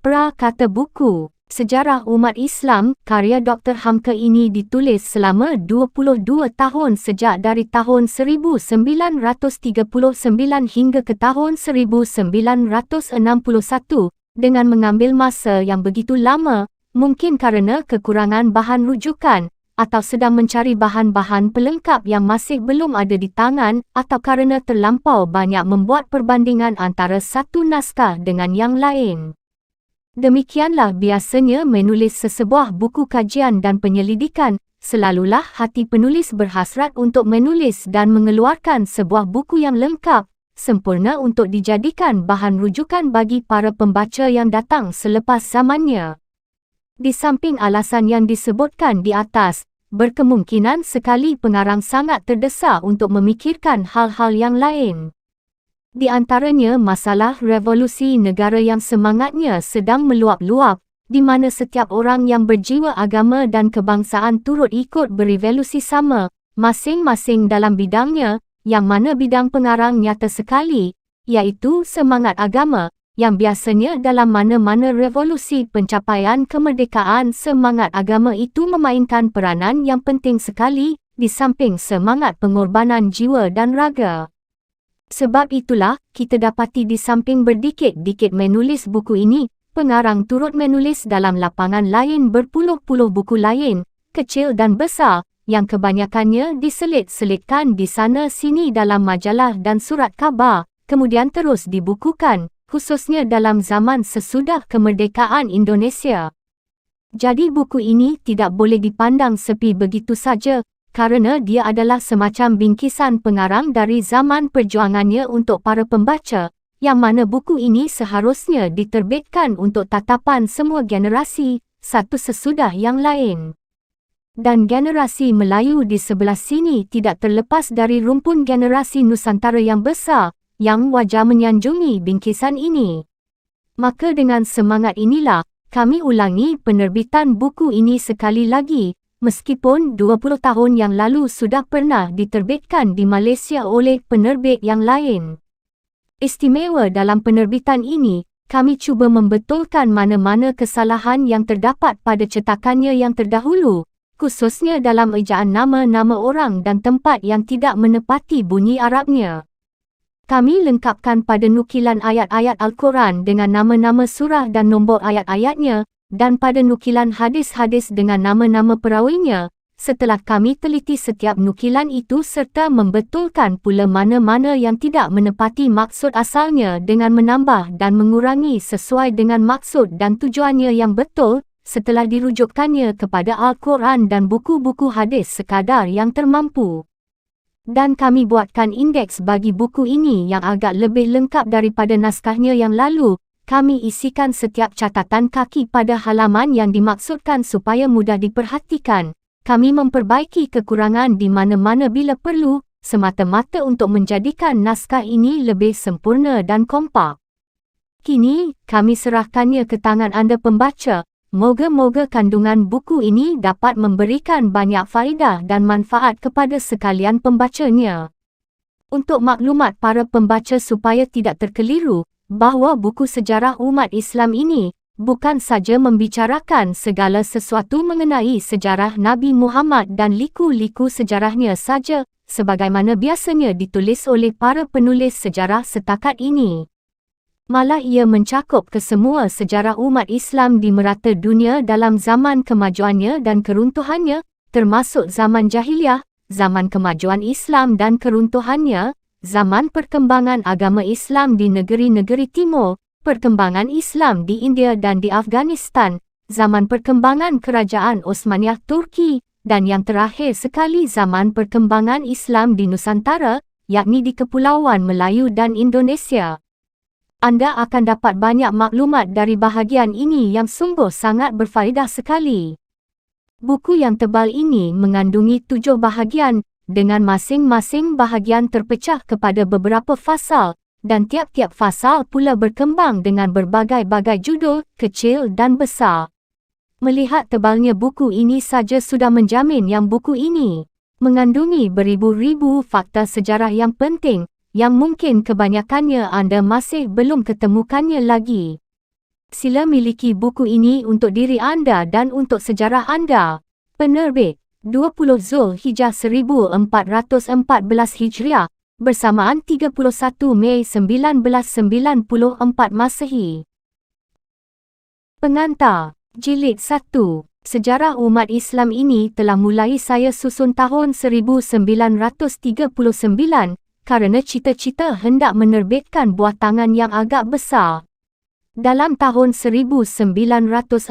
Prakata buku Sejarah Umat Islam, karya Dr. Hamka ini ditulis selama 22 tahun sejak dari tahun 1939 hingga ke tahun 1961 dengan mengambil masa yang begitu lama, mungkin kerana kekurangan bahan rujukan atau sedang mencari bahan-bahan pelengkap yang masih belum ada di tangan atau kerana terlampau banyak membuat perbandingan antara satu naskah dengan yang lain. Demikianlah biasanya menulis sesebuah buku kajian dan penyelidikan, selalulah hati penulis berhasrat untuk menulis dan mengeluarkan sebuah buku yang lengkap, sempurna untuk dijadikan bahan rujukan bagi para pembaca yang datang selepas zamannya. Di samping alasan yang disebutkan di atas, berkemungkinan sekali pengarang sangat terdesak untuk memikirkan hal-hal yang lain. Di antaranya masalah revolusi negara yang semangatnya sedang meluap-luap, di mana setiap orang yang berjiwa agama dan kebangsaan turut ikut berevolusi sama, masing-masing dalam bidangnya, yang mana bidang pengarang nyata sekali, iaitu semangat agama, yang biasanya dalam mana-mana revolusi pencapaian kemerdekaan semangat agama itu memainkan peranan yang penting sekali, di samping semangat pengorbanan jiwa dan raga. Sebab itulah, kita dapati di samping berdikit-dikit menulis buku ini, pengarang turut menulis dalam lapangan lain berpuluh-puluh buku lain, kecil dan besar, yang kebanyakannya diselit-selitkan di sana-sini dalam majalah dan surat khabar, kemudian terus dibukukan, khususnya dalam zaman sesudah kemerdekaan Indonesia. Jadi buku ini tidak boleh dipandang sepi begitu saja, kerana dia adalah semacam bingkisan pengarang dari zaman perjuangannya untuk para pembaca, yang mana buku ini seharusnya diterbitkan untuk tatapan semua generasi, satu sesudah yang lain. Dan generasi Melayu di sebelah sini tidak terlepas dari rumpun generasi Nusantara yang besar, yang wajar menyanjungi bingkisan ini. Maka dengan semangat inilah, kami ulangi penerbitan buku ini sekali lagi, meskipun 20 tahun yang lalu sudah pernah diterbitkan di Malaysia oleh penerbit yang lain. Istimewa dalam penerbitan ini, kami cuba membetulkan mana-mana kesalahan yang terdapat pada cetakannya yang terdahulu, khususnya dalam ejaan nama-nama orang dan tempat yang tidak menepati bunyi Arabnya. Kami lengkapkan pada nukilan ayat-ayat Al-Quran dengan nama-nama surah dan nombor ayat-ayatnya, dan pada nukilan hadis-hadis dengan nama-nama perawinya, setelah kami teliti setiap nukilan itu serta membetulkan pula mana-mana yang tidak menepati maksud asalnya dengan menambah dan mengurangi sesuai dengan maksud dan tujuannya yang betul, setelah dirujukkannya kepada Al-Quran dan buku-buku hadis sekadar yang termampu. Dan kami buatkan indeks bagi buku ini yang agak lebih lengkap daripada naskahnya yang lalu. Kami isikan setiap catatan kaki pada halaman yang dimaksudkan supaya mudah diperhatikan. Kami memperbaiki kekurangan di mana-mana bila perlu, semata-mata untuk menjadikan naskah ini lebih sempurna dan kompak. Kini, kami serahkannya ke tangan anda pembaca. Moga-moga kandungan buku ini dapat memberikan banyak faedah dan manfaat kepada sekalian pembacanya. Untuk maklumat para pembaca supaya tidak terkeliru, bahawa buku sejarah umat Islam ini bukan saja membicarakan segala sesuatu mengenai sejarah Nabi Muhammad dan liku-liku sejarahnya saja, sebagaimana biasanya ditulis oleh para penulis sejarah setakat ini. Malah ia mencakup kesemua sejarah umat Islam di merata dunia dalam zaman kemajuannya dan keruntuhannya, termasuk zaman jahiliah, zaman kemajuan Islam dan keruntuhannya, zaman perkembangan agama Islam di negeri-negeri timur, perkembangan Islam di India dan di Afghanistan, zaman perkembangan kerajaan Osmaniyah Turki, dan yang terakhir sekali zaman perkembangan Islam di Nusantara, yakni di Kepulauan Melayu dan Indonesia. Anda akan dapat banyak maklumat dari bahagian ini yang sungguh sangat berfaedah sekali. Buku yang tebal ini mengandungi 7 bahagian, dengan masing-masing bahagian terpecah kepada beberapa fasal, dan tiap-tiap fasal pula berkembang dengan berbagai-bagai judul, kecil dan besar. Melihat tebalnya buku ini saja sudah menjamin yang buku ini mengandungi beribu-ribu fakta sejarah yang penting, yang mungkin kebanyakannya anda masih belum ketemukannya lagi. Sila miliki buku ini untuk diri anda dan untuk sejarah anda. Penerbit 20 Zulhijjah 1414 Hijriah bersamaan 31 Mei 1994 Masehi. Pengantar Jilid 1. Sejarah umat Islam ini telah mulai saya susun tahun 1939 kerana cita-cita hendak menerbitkan buah tangan yang agak besar. Dalam tahun 1941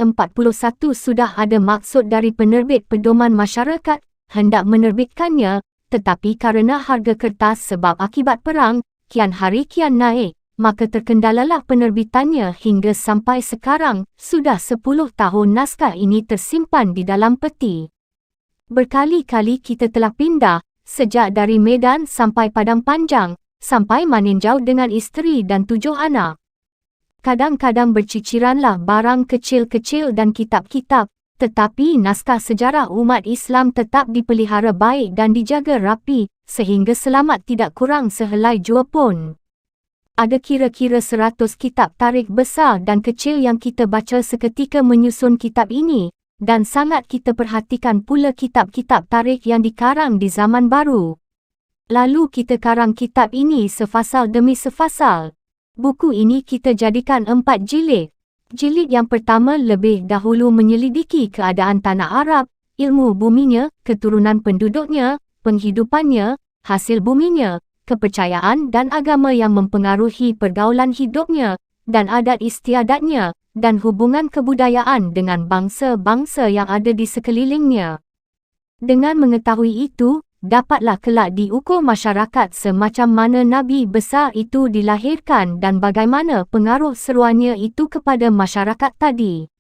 sudah ada maksud dari penerbit pedoman masyarakat hendak menerbitkannya, tetapi kerana harga kertas sebab akibat perang kian hari kian naik, maka terkendalalah penerbitannya hingga sampai sekarang. Sudah 10 tahun naskah ini tersimpan di dalam peti. Berkali-kali kita telah pindah, sejak dari Medan sampai Padang Panjang, sampai meninjau dengan isteri dan 7 anak. Kadang-kadang berciciranlah barang kecil-kecil dan kitab-kitab, tetapi naskah sejarah umat Islam tetap dipelihara baik dan dijaga rapi, sehingga selamat tidak kurang sehelai jua pun. Ada kira-kira 100 kitab tarikh besar dan kecil yang kita baca seketika menyusun kitab ini, dan sangat kita perhatikan pula kitab-kitab tarikh yang dikarang di zaman baru. Lalu kita karang kitab ini sefasal demi sefasal. Buku ini kita jadikan 4 jilid. Jilid yang pertama lebih dahulu menyelidiki keadaan tanah Arab, ilmu buminya, keturunan penduduknya, penghidupannya, hasil buminya, kepercayaan dan agama yang mempengaruhi pergaulan hidupnya, dan adat istiadatnya, dan hubungan kebudayaan dengan bangsa-bangsa yang ada di sekelilingnya. Dengan mengetahui itu, dapatlah kelak diukur masyarakat semacam mana Nabi besar itu dilahirkan dan bagaimana pengaruh seruannya itu kepada masyarakat tadi.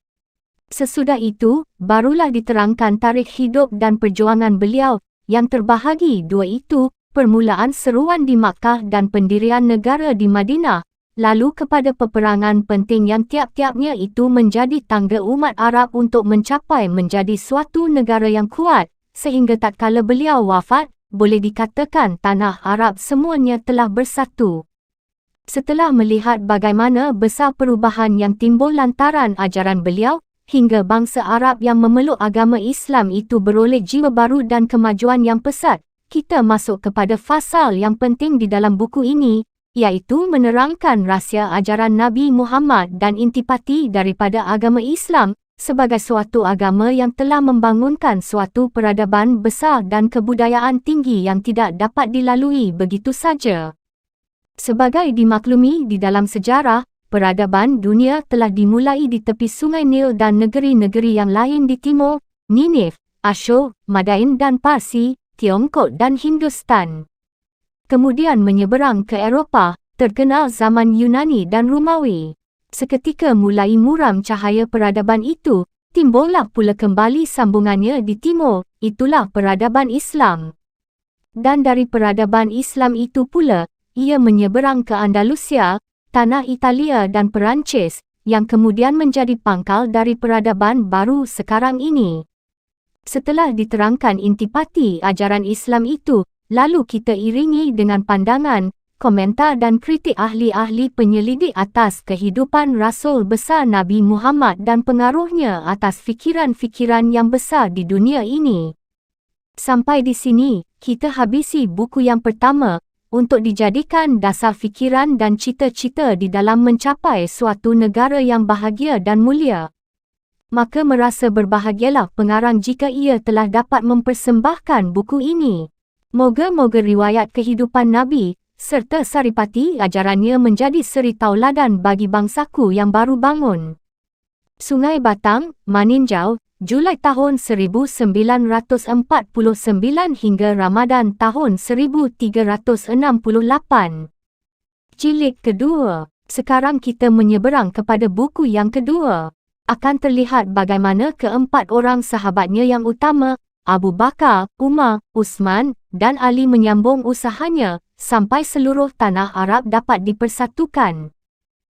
Sesudah itu, barulah diterangkan tarikh hidup dan perjuangan beliau, yang terbahagi dua itu, permulaan seruan di Makkah dan pendirian negara di Madinah, lalu kepada peperangan penting yang tiap-tiapnya itu menjadi tangga umat Arab untuk mencapai menjadi suatu negara yang kuat, sehingga tatkala beliau wafat, boleh dikatakan tanah Arab semuanya telah bersatu. Setelah melihat bagaimana besar perubahan yang timbul lantaran ajaran beliau, hingga bangsa Arab yang memeluk agama Islam itu beroleh jiwa baru dan kemajuan yang pesat, kita masuk kepada fasal yang penting di dalam buku ini, iaitu menerangkan rahsia ajaran Nabi Muhammad dan intipati daripada agama Islam sebagai suatu agama yang telah membangunkan suatu peradaban besar dan kebudayaan tinggi yang tidak dapat dilalui begitu saja. Sebagai dimaklumi di dalam sejarah, peradaban dunia telah dimulai di tepi Sungai Nil dan negeri-negeri yang lain di timur, Nineveh, Asyur, Madain dan Parsi, Tiongkok dan Hindustan. Kemudian menyeberang ke Eropah, terkenal zaman Yunani dan Romawi. Seketika mulai muram cahaya peradaban itu, timbullah pula kembali sambungannya di timur, itulah peradaban Islam. Dan dari peradaban Islam itu pula, ia menyeberang ke Andalusia, tanah Italia dan Perancis, yang kemudian menjadi pangkal dari peradaban baru sekarang ini. Setelah diterangkan intipati ajaran Islam itu, lalu kita iringi dengan pandangan, komentar dan kritik ahli-ahli penyelidik atas kehidupan Rasul besar Nabi Muhammad dan pengaruhnya atas fikiran-fikiran yang besar di dunia ini. Sampai di sini, kita habisi buku yang pertama, untuk dijadikan dasar fikiran dan cita-cita di dalam mencapai suatu negara yang bahagia dan mulia. Maka merasa berbahagialah pengarang jika ia telah dapat mempersembahkan buku ini. Moga-moga riwayat kehidupan Nabi, serta saripati ajarannya menjadi seri tauladan bagi bangsaku yang baru bangun. Sungai Batang, Maninjau, Julai tahun 1949 hingga Ramadan tahun 1368. Jilid kedua. Sekarang kita menyeberang kepada buku yang kedua. Akan terlihat bagaimana keempat orang sahabatnya yang utama, Abu Bakar, Umar, Uthman, dan Ali menyambung usahanya, sampai seluruh tanah Arab dapat dipersatukan.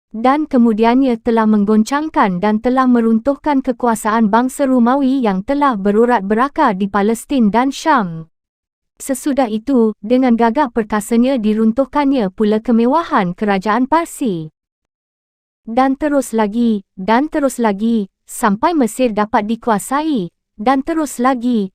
Dan kemudiannya telah menggoncangkan dan telah meruntuhkan kekuasaan bangsa Romawi yang telah berurat berakar di Palestin dan Syam. Sesudah itu, dengan gagah perkasanya diruntuhkannya pula kemewahan kerajaan Parsi. dan terus lagi, sampai Mesir dapat dikuasai, dan terus lagi.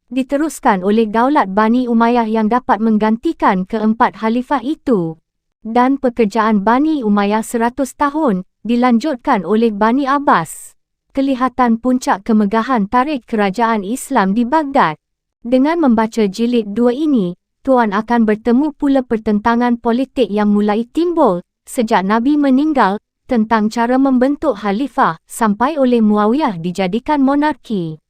Diteruskan oleh Daulat Bani Umayyah yang dapat menggantikan keempat khalifah itu. Dan pekerjaan Bani Umayyah 100 tahun, dilanjutkan oleh Bani Abbas. Kelihatan puncak kemegahan tarikh kerajaan Islam di Baghdad. Dengan membaca jilid 2 ini, tuan akan bertemu pula pertentangan politik yang mulai timbul sejak Nabi meninggal tentang cara membentuk khalifah sampai oleh Muawiyah dijadikan monarki.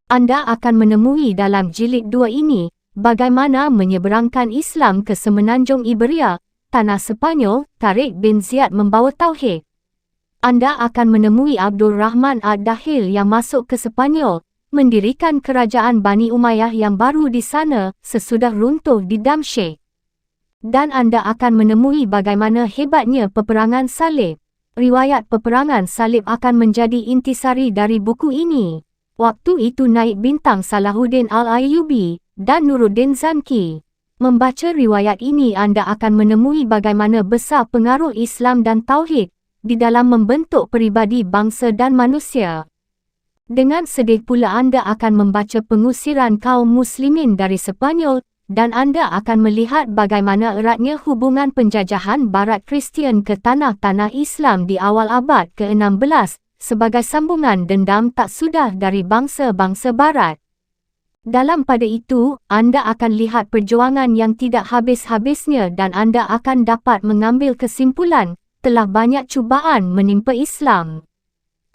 Anda akan menemui dalam jilid 2 ini bagaimana menyeberangkan Islam ke semenanjung Iberia, tanah Sepanyol, Tariq bin Ziyad membawa tauhid. Anda akan menemui Abdul Rahman Ad-Dakhil yang masuk ke Sepanyol, mendirikan kerajaan Bani Umayyah yang baru di sana sesudah runtuh di Damsyik. Dan Anda akan menemui bagaimana hebatnya peperangan salib. Riwayat peperangan salib akan menjadi intisari dari buku ini. Waktu itu naik bintang Salahuddin Al-Ayyubi dan Nuruddin Zanki. Membaca riwayat ini Anda akan menemui bagaimana besar pengaruh Islam dan Tauhid di dalam membentuk peribadi bangsa dan manusia. Dengan sedih pula Anda akan membaca pengusiran kaum muslimin dari Sepanyol dan Anda akan melihat bagaimana eratnya hubungan penjajahan Barat Kristian ke tanah-tanah Islam di awal abad ke-16 sebagai sambungan dendam tak sudah dari bangsa-bangsa Barat. Dalam pada itu, Anda akan lihat perjuangan yang tidak habis-habisnya dan Anda akan dapat mengambil kesimpulan, telah banyak cubaan menimpa Islam.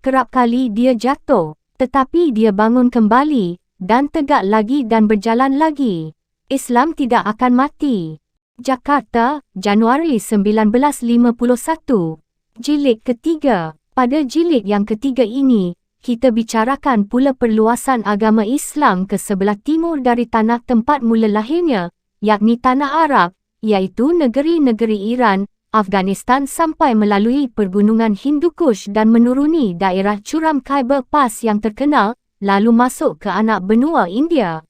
Kerap kali dia jatuh, tetapi dia bangun kembali, dan tegak lagi dan berjalan lagi. Islam tidak akan mati. Jakarta, Januari 1951. Jilid ketiga. Pada jilid yang ketiga ini, kita bicarakan pula perluasan agama Islam ke sebelah timur dari tanah tempat mula lahirnya, yakni tanah Arab, iaitu negeri-negeri Iran, Afghanistan sampai melalui pergunungan Hindu Kush dan menuruni daerah curam Khyber Pass yang terkenal, lalu masuk ke anak benua India.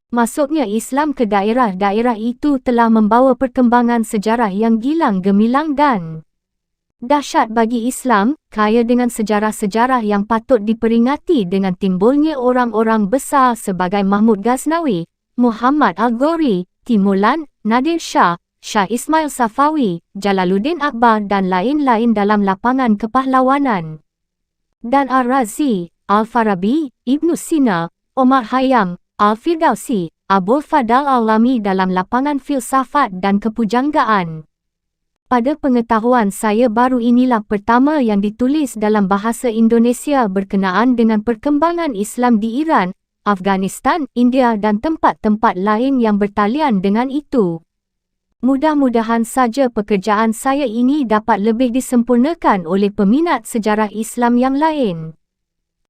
Masuknya Islam ke daerah-daerah itu telah membawa perkembangan sejarah yang gilang gemilang dan dahsyat bagi Islam, kaya dengan sejarah-sejarah yang patut diperingati dengan timbulnya orang-orang besar sebagai Mahmud Ghaznawi, Muhammad Al-Ghori, Timulan, Nadir Shah, Shah Ismail Safawi, Jalaluddin Akbar dan lain-lain dalam lapangan kepahlawanan. Dan Ar-Razi, Al-Farabi, Ibn Sina, Omar Khayyam, Al-Firdausi, Abul Fadal Al-Lami dalam lapangan filsafat dan kepujanggaan. Pada pengetahuan saya baru inilah pertama yang ditulis dalam bahasa Indonesia berkenaan dengan perkembangan Islam di Iran, Afghanistan, India dan tempat-tempat lain yang bertalian dengan itu. Mudah-mudahan saja pekerjaan saya ini dapat lebih disempurnakan oleh peminat sejarah Islam yang lain.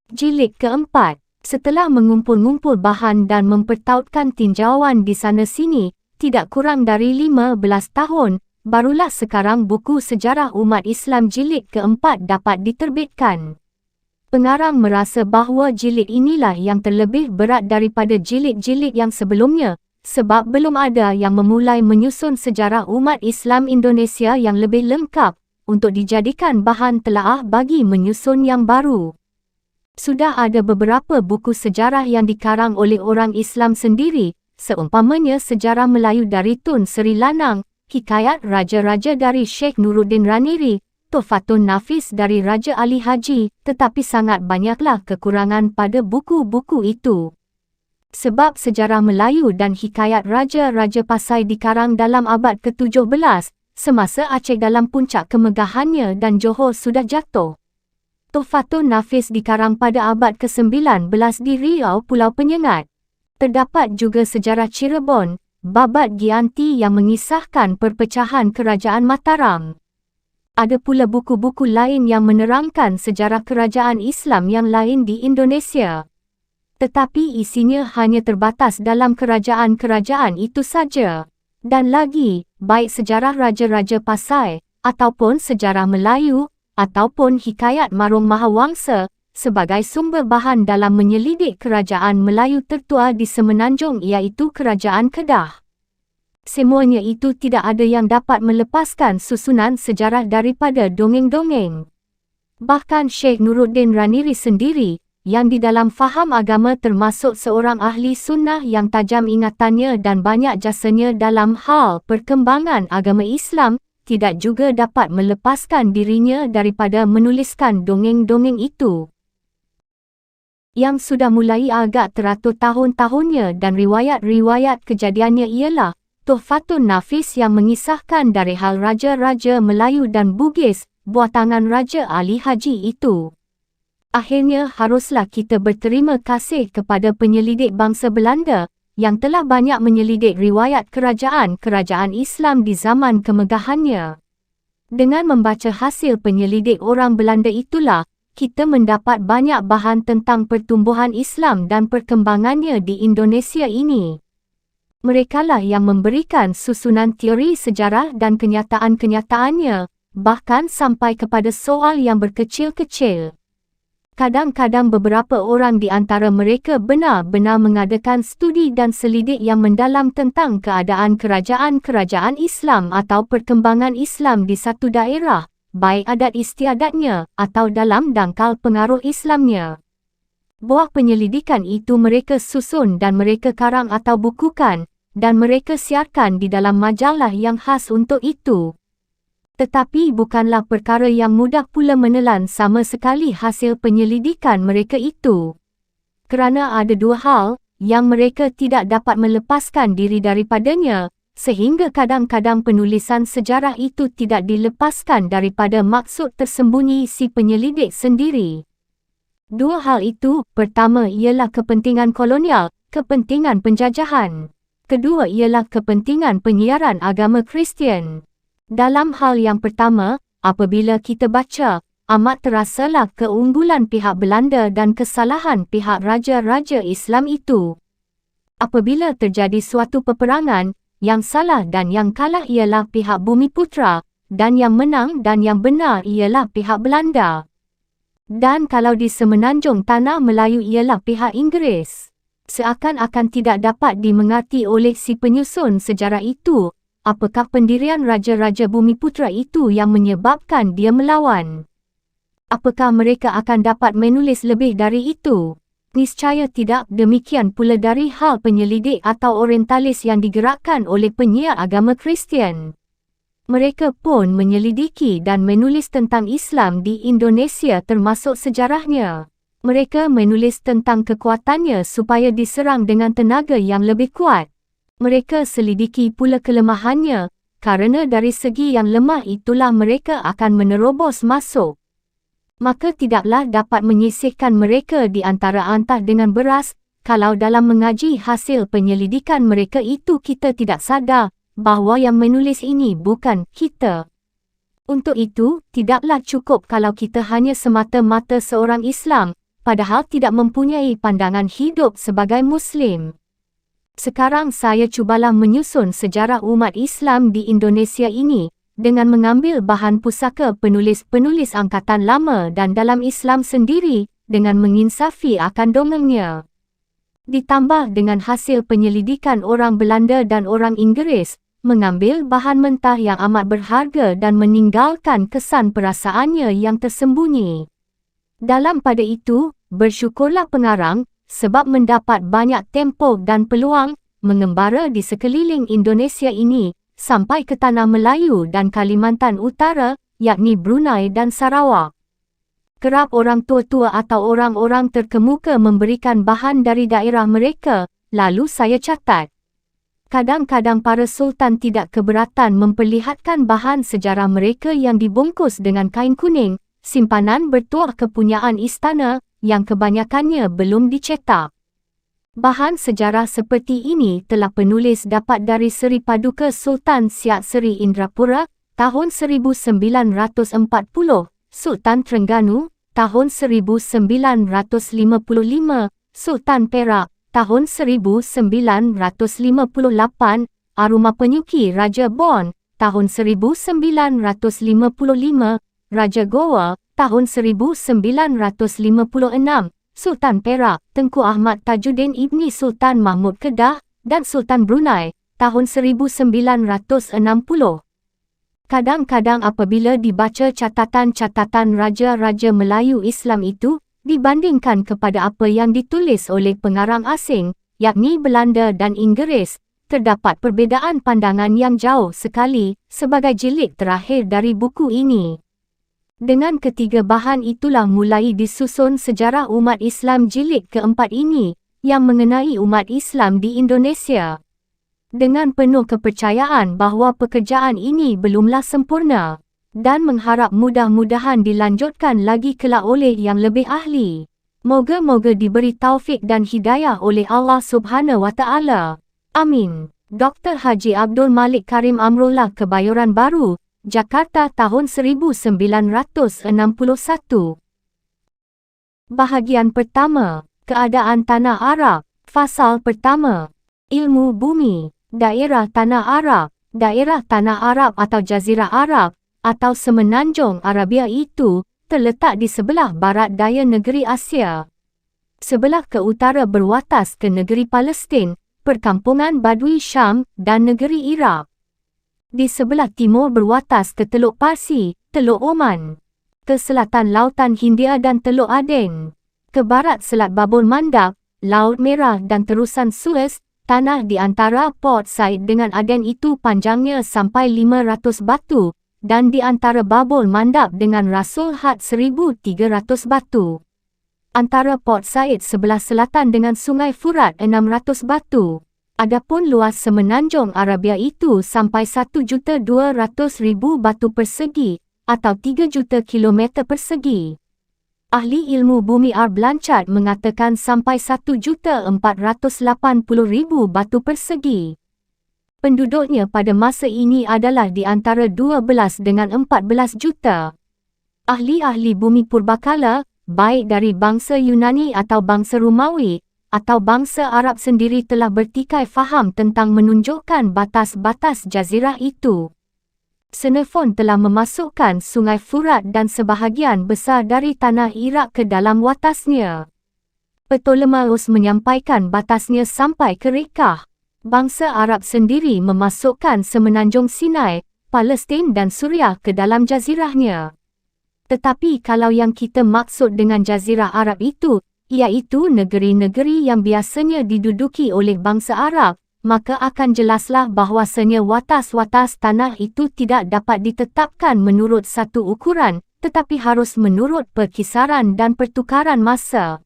Jilid keempat. Setelah mengumpul-ngumpul bahan dan mempertautkan tinjauan di sana-sini, tidak kurang dari 15 tahun, barulah sekarang buku Sejarah Umat Islam jilid keempat dapat diterbitkan. Pengarang merasa bahawa jilid inilah yang terlebih berat daripada jilid-jilid yang sebelumnya, sebab belum ada yang memulai menyusun sejarah umat Islam Indonesia yang lebih lengkap untuk dijadikan bahan telaah bagi menyusun yang baru. Sudah ada beberapa buku sejarah yang dikarang oleh orang Islam sendiri, seumpamanya Sejarah Melayu dari Tun Sri Lanang, Hikayat Raja-Raja dari Sheikh Nuruddin Raniri, Tuhfatun Nafis dari Raja Ali Haji, tetapi sangat banyaklah kekurangan pada buku-buku itu. Sebab sejarah Melayu dan Hikayat Raja-Raja Pasai dikarang dalam abad ke-17, semasa Aceh dalam puncak kemegahannya dan Johor sudah jatuh. Tuhfatun Nafis dikarang pada abad ke-19 di Riau, Pulau Penyengat. Terdapat juga sejarah Cirebon, Babat Gianti yang mengisahkan perpecahan Kerajaan Mataram. Ada pula buku-buku lain yang menerangkan sejarah kerajaan Islam yang lain di Indonesia. Tetapi isinya hanya terbatas dalam kerajaan-kerajaan itu saja. Dan lagi, baik sejarah Raja-Raja Pasai, ataupun sejarah Melayu, ataupun Hikayat Marung Mahawangsa, sebagai sumber bahan dalam menyelidik kerajaan Melayu tertua di Semenanjung iaitu Kerajaan Kedah. Semuanya itu tidak ada yang dapat melepaskan susunan sejarah daripada dongeng-dongeng. Bahkan Syekh Nuruddin Raniri sendiri, yang di dalam faham agama termasuk seorang ahli sunnah yang tajam ingatannya dan banyak jasanya dalam hal perkembangan agama Islam, tidak juga dapat melepaskan dirinya daripada menuliskan dongeng-dongeng itu, yang sudah mulai agak teratur tahun-tahunnya, dan riwayat-riwayat kejadiannya ialah Tuhfatun Nafis yang mengisahkan dari hal raja-raja Melayu dan Bugis, buatangan Raja Ali Haji itu. Akhirnya haruslah kita berterima kasih kepada penyelidik bangsa Belanda yang telah banyak menyelidik riwayat kerajaan-kerajaan Islam di zaman kemegahannya. Dengan membaca hasil penyelidik orang Belanda itulah, kita mendapat banyak bahan tentang pertumbuhan Islam dan perkembangannya di Indonesia ini. Merekalah yang memberikan susunan teori sejarah dan kenyataan-kenyataannya, bahkan sampai kepada soal yang berkecil-kecil. Kadang-kadang beberapa orang di antara mereka benar-benar mengadakan studi dan selidik yang mendalam tentang keadaan kerajaan-kerajaan Islam atau perkembangan Islam di satu daerah, baik adat istiadatnya atau dalam dangkal pengaruh Islamnya. Buah penyelidikan itu mereka susun dan mereka karang atau bukukan, dan mereka siarkan di dalam majalah yang khas untuk itu. Tetapi bukanlah perkara yang mudah pula menelan sama sekali hasil penyelidikan mereka itu. Kerana ada dua hal yang mereka tidak dapat melepaskan diri daripadanya, sehingga kadang-kadang penulisan sejarah itu tidak dilepaskan daripada maksud tersembunyi si penyelidik sendiri. Dua hal itu, pertama ialah kepentingan kolonial, kepentingan penjajahan. Kedua ialah kepentingan penyiaran agama Kristian. Dalam hal yang pertama, apabila kita baca, amat terasalah keunggulan pihak Belanda dan kesalahan pihak raja-raja Islam itu. Apabila terjadi suatu peperangan, yang salah dan yang kalah ialah pihak Bumiputra, dan yang menang dan yang benar ialah pihak Belanda. Dan kalau di semenanjung tanah Melayu ialah pihak Inggeris. Seakan-akan tidak dapat dimengerti oleh si penyusun sejarah itu, apakah pendirian raja-raja Bumiputra itu yang menyebabkan dia melawan? Apakah mereka akan dapat menulis lebih dari itu? Niscaya tidak. Demikian pula dari hal penyelidik atau orientalis yang digerakkan oleh penyiar agama Kristian. Mereka pun menyelidiki dan menulis tentang Islam di Indonesia termasuk sejarahnya. Mereka menulis tentang kekuatannya supaya diserang dengan tenaga yang lebih kuat. Mereka selidiki pula kelemahannya, kerana dari segi yang lemah itulah mereka akan menerobos masuk. Maka tidaklah dapat menyisihkan mereka di antara antah dengan beras, kalau dalam mengaji hasil penyelidikan mereka itu kita tidak sadar bahawa yang menulis ini bukan kita. Untuk itu, tidaklah cukup kalau kita hanya semata-mata seorang Islam, padahal tidak mempunyai pandangan hidup sebagai Muslim. Sekarang saya cubalah menyusun sejarah umat Islam di Indonesia ini, dengan mengambil bahan pusaka penulis-penulis angkatan lama dan dalam Islam sendiri, dengan menginsafi akan dongengnya. Ditambah dengan hasil penyelidikan orang Belanda dan orang Inggeris, mengambil bahan mentah yang amat berharga dan meninggalkan kesan perasaannya yang tersembunyi. Dalam pada itu, bersyukurlah pengarang, sebab mendapat banyak tempoh dan peluang, mengembara di sekeliling Indonesia ini, sampai ke Tanah Melayu dan Kalimantan Utara, yakni Brunei dan Sarawak. Kerap orang tua-tua atau orang-orang terkemuka memberikan bahan dari daerah mereka, lalu saya catat. Kadang-kadang para sultan tidak keberatan memperlihatkan bahan sejarah mereka yang dibungkus dengan kain kuning, simpanan bertuah kepunyaan istana, yang kebanyakannya belum dicetak. Bahan sejarah seperti ini telah penulis dapat dari Seri Paduka Sultan Siak Seri Indrapura, tahun 1940, Sultan Terengganu, tahun 1955, Sultan Perak, tahun 1958, Aruma Penyuki Raja Bon, tahun 1955, Raja Goa, tahun 1956, Sultan Perak, Tengku Ahmad Tajuddin Ibni Sultan Mahmud Kedah, dan Sultan Brunei, tahun 1960. Kadang-kadang apabila dibaca catatan-catatan raja-raja Melayu Islam itu, dibandingkan kepada apa yang ditulis oleh pengarang asing, yakni Belanda dan Inggeris, terdapat perbezaan pandangan yang jauh sekali sebagai jilid terakhir dari buku ini. Dengan ketiga bahan itulah mulai disusun sejarah umat Islam jilid keempat ini, yang mengenai umat Islam di Indonesia. Dengan penuh kepercayaan bahawa pekerjaan ini belumlah sempurna, dan mengharap mudah-mudahan dilanjutkan lagi kelak oleh yang lebih ahli. Moga-moga diberi taufik dan hidayah oleh Allah Subhanahu wa Ta'ala. Amin. Dr. Haji Abdul Malik Karim Amrullah, Kebayoran Baru, Jakarta tahun 1961. Bahagian pertama, Keadaan Tanah Arab. Fasal pertama, Ilmu Bumi. Daerah Tanah Arab. Daerah Tanah Arab atau Jazirah Arab atau Semenanjung Arabia itu terletak di sebelah barat daya negeri Asia. Sebelah ke utara berwatas ke negeri Palestin, perkampungan Badui Syam dan negeri Iraq. Di sebelah timur berwatas ke Teluk Parsi, Teluk Oman. Ke selatan Lautan Hindia dan Teluk Aden. Ke barat Selat Babul Mandab, Laut Merah dan terusan Suez. Tanah di antara Port Said dengan Aden itu panjangnya sampai 500 batu, dan di antara Babul Mandab dengan Rasul Had 1,300 batu. Antara Port Said sebelah selatan dengan Sungai Furat 600 batu. Adapun luas Semenanjung Arabia itu sampai 1,200,000 batu persegi, atau 3 juta kilometer persegi. Ahli ilmu bumi R. Blanchard mengatakan sampai 1,480,000 batu persegi. Penduduknya pada masa ini adalah di antara 12 dengan 14 juta. Ahli-ahli bumi purbakala, baik dari bangsa Yunani atau bangsa Romawi, atau bangsa Arab sendiri telah bertikai faham tentang menunjukkan batas-batas jazirah itu. Xenophon telah memasukkan Sungai Furat dan sebahagian besar dari tanah Iraq ke dalam watasnya. Ptolemeus menyampaikan batasnya sampai ke Rekah. Bangsa Arab sendiri memasukkan Semenanjung Sinai, Palestin dan Suriah ke dalam jazirahnya. Tetapi kalau yang kita maksud dengan jazirah Arab itu, iaitu negeri-negeri yang biasanya diduduki oleh bangsa Arab, maka akan jelaslah bahawasanya watas-watas tanah itu tidak dapat ditetapkan menurut satu ukuran, tetapi harus menurut perkisaran dan pertukaran masa.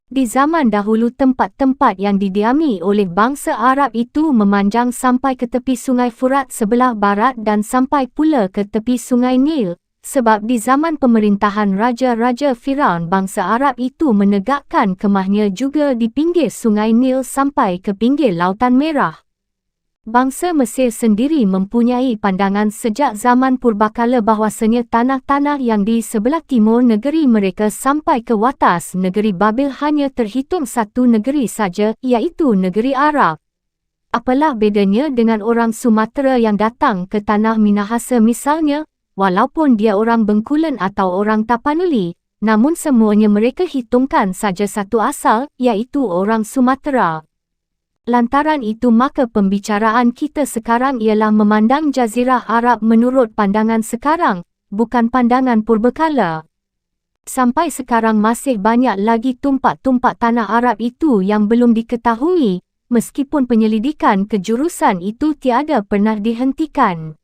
Di zaman dahulu tempat-tempat yang didiami oleh bangsa Arab itu memanjang sampai ke tepi Sungai Furat sebelah barat dan sampai pula ke tepi Sungai Nil, sebab di zaman pemerintahan Raja-Raja Firaun bangsa Arab itu menegakkan kemahnya juga di pinggir Sungai Nil sampai ke pinggir Lautan Merah. Bangsa Mesir sendiri mempunyai pandangan sejak zaman purbakala bahawasanya tanah-tanah yang di sebelah timur negeri mereka sampai ke watas negeri Babil hanya terhitung satu negeri saja, iaitu negeri Arab. Apalah bedanya dengan orang Sumatera yang datang ke tanah Minahasa misalnya? Walaupun dia orang Bengkulen atau orang Tapanuli, namun semuanya mereka hitungkan saja satu asal, iaitu orang Sumatera. Lantaran itu maka pembicaraan kita sekarang ialah memandang Jazirah Arab menurut pandangan sekarang, bukan pandangan purbakala. Sampai sekarang masih banyak lagi tumpak-tumpak tanah Arab itu yang belum diketahui, meskipun penyelidikan kejurusan itu tiada pernah dihentikan.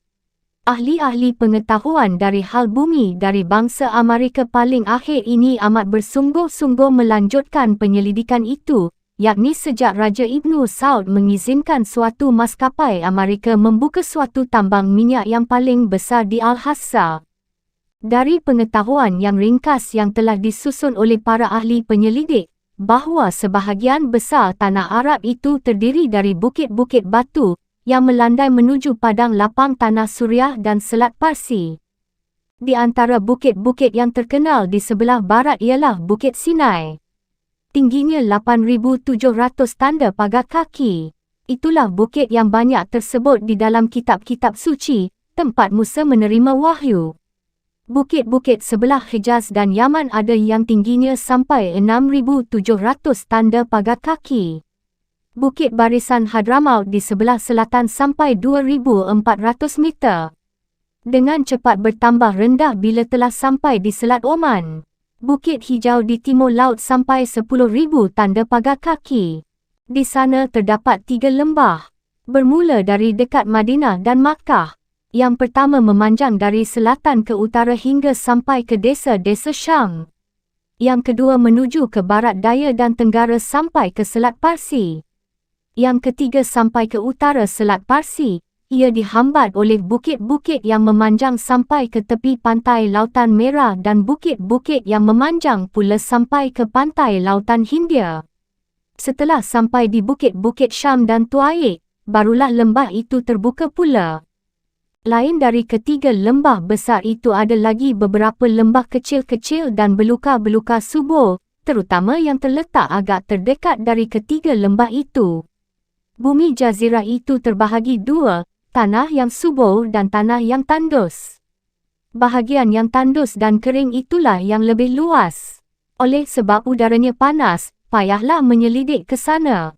Ahli-ahli pengetahuan dari hal bumi dari bangsa Amerika paling akhir ini amat bersungguh-sungguh melanjutkan penyelidikan itu, yakni sejak Raja Ibnu Saud mengizinkan suatu maskapai Amerika membuka suatu tambang minyak yang paling besar di Al-Hassa. Dari pengetahuan yang ringkas yang telah disusun oleh para ahli penyelidik, bahawa sebahagian besar tanah Arab itu terdiri dari bukit-bukit batu, yang melandai menuju padang lapang tanah Suriah dan Selat Parsi. Di antara bukit-bukit yang terkenal di sebelah barat ialah Bukit Sinai. Tingginya 8,700 tanda pagar kaki. Itulah bukit yang banyak tersebut di dalam kitab-kitab suci, tempat Musa menerima wahyu. Bukit-bukit sebelah Hijaz dan Yaman ada yang tingginya sampai 6,700 tanda pagar kaki. Bukit Barisan Hadramaut di sebelah selatan sampai 2,400 meter. Dengan cepat bertambah rendah bila telah sampai di Selat Oman. Bukit Hijau di timur laut sampai 10,000 tanda pagar kaki. Di sana terdapat 3 lembah. Bermula dari dekat Madinah dan Makkah. Yang pertama memanjang dari selatan ke utara hingga sampai ke desa-desa Syam. Yang kedua menuju ke barat daya dan tenggara sampai ke Selat Parsi. Yang ketiga sampai ke utara Selat Parsi, ia dihambat oleh bukit-bukit yang memanjang sampai ke tepi pantai Lautan Merah dan bukit-bukit yang memanjang pula sampai ke pantai Lautan Hindia. Setelah sampai di bukit-bukit Syam dan Tuaik, barulah lembah itu terbuka pula. Lain dari ketiga lembah besar itu ada lagi beberapa lembah kecil-kecil dan beluka-beluka subur, terutama yang terletak agak terdekat dari ketiga lembah itu. Bumi jazirah itu terbahagi dua, tanah yang subur dan tanah yang tandus. Bahagian yang tandus dan kering itulah yang lebih luas. Oleh sebab udaranya panas, payahlah menyelidik ke sana.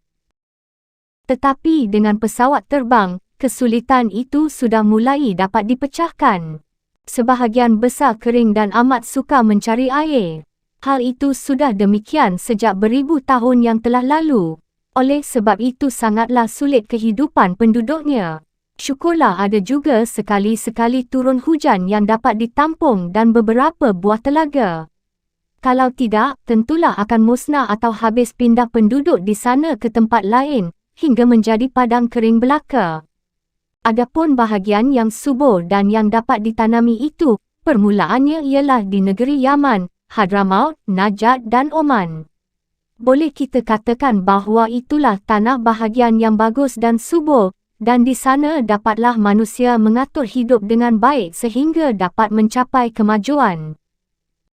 Tetapi dengan pesawat terbang, kesulitan itu sudah mulai dapat dipecahkan. Sebahagian besar kering dan amat sukar mencari air. Hal itu sudah demikian sejak beribu tahun yang telah lalu. Oleh sebab itu sangatlah sulit kehidupan penduduknya. Syukurlah ada juga sekali-sekali turun hujan yang dapat ditampung dan beberapa buah telaga. Kalau tidak, tentulah akan musnah atau habis pindah penduduk di sana ke tempat lain, hingga menjadi padang kering belaka. Adapun bahagian yang subur dan yang dapat ditanami itu, permulaannya ialah di negeri Yaman, Hadramaut, Najd dan Oman. Boleh kita katakan bahawa itulah tanah bahagian yang bagus dan subur, dan di sana dapatlah manusia mengatur hidup dengan baik sehingga dapat mencapai kemajuan.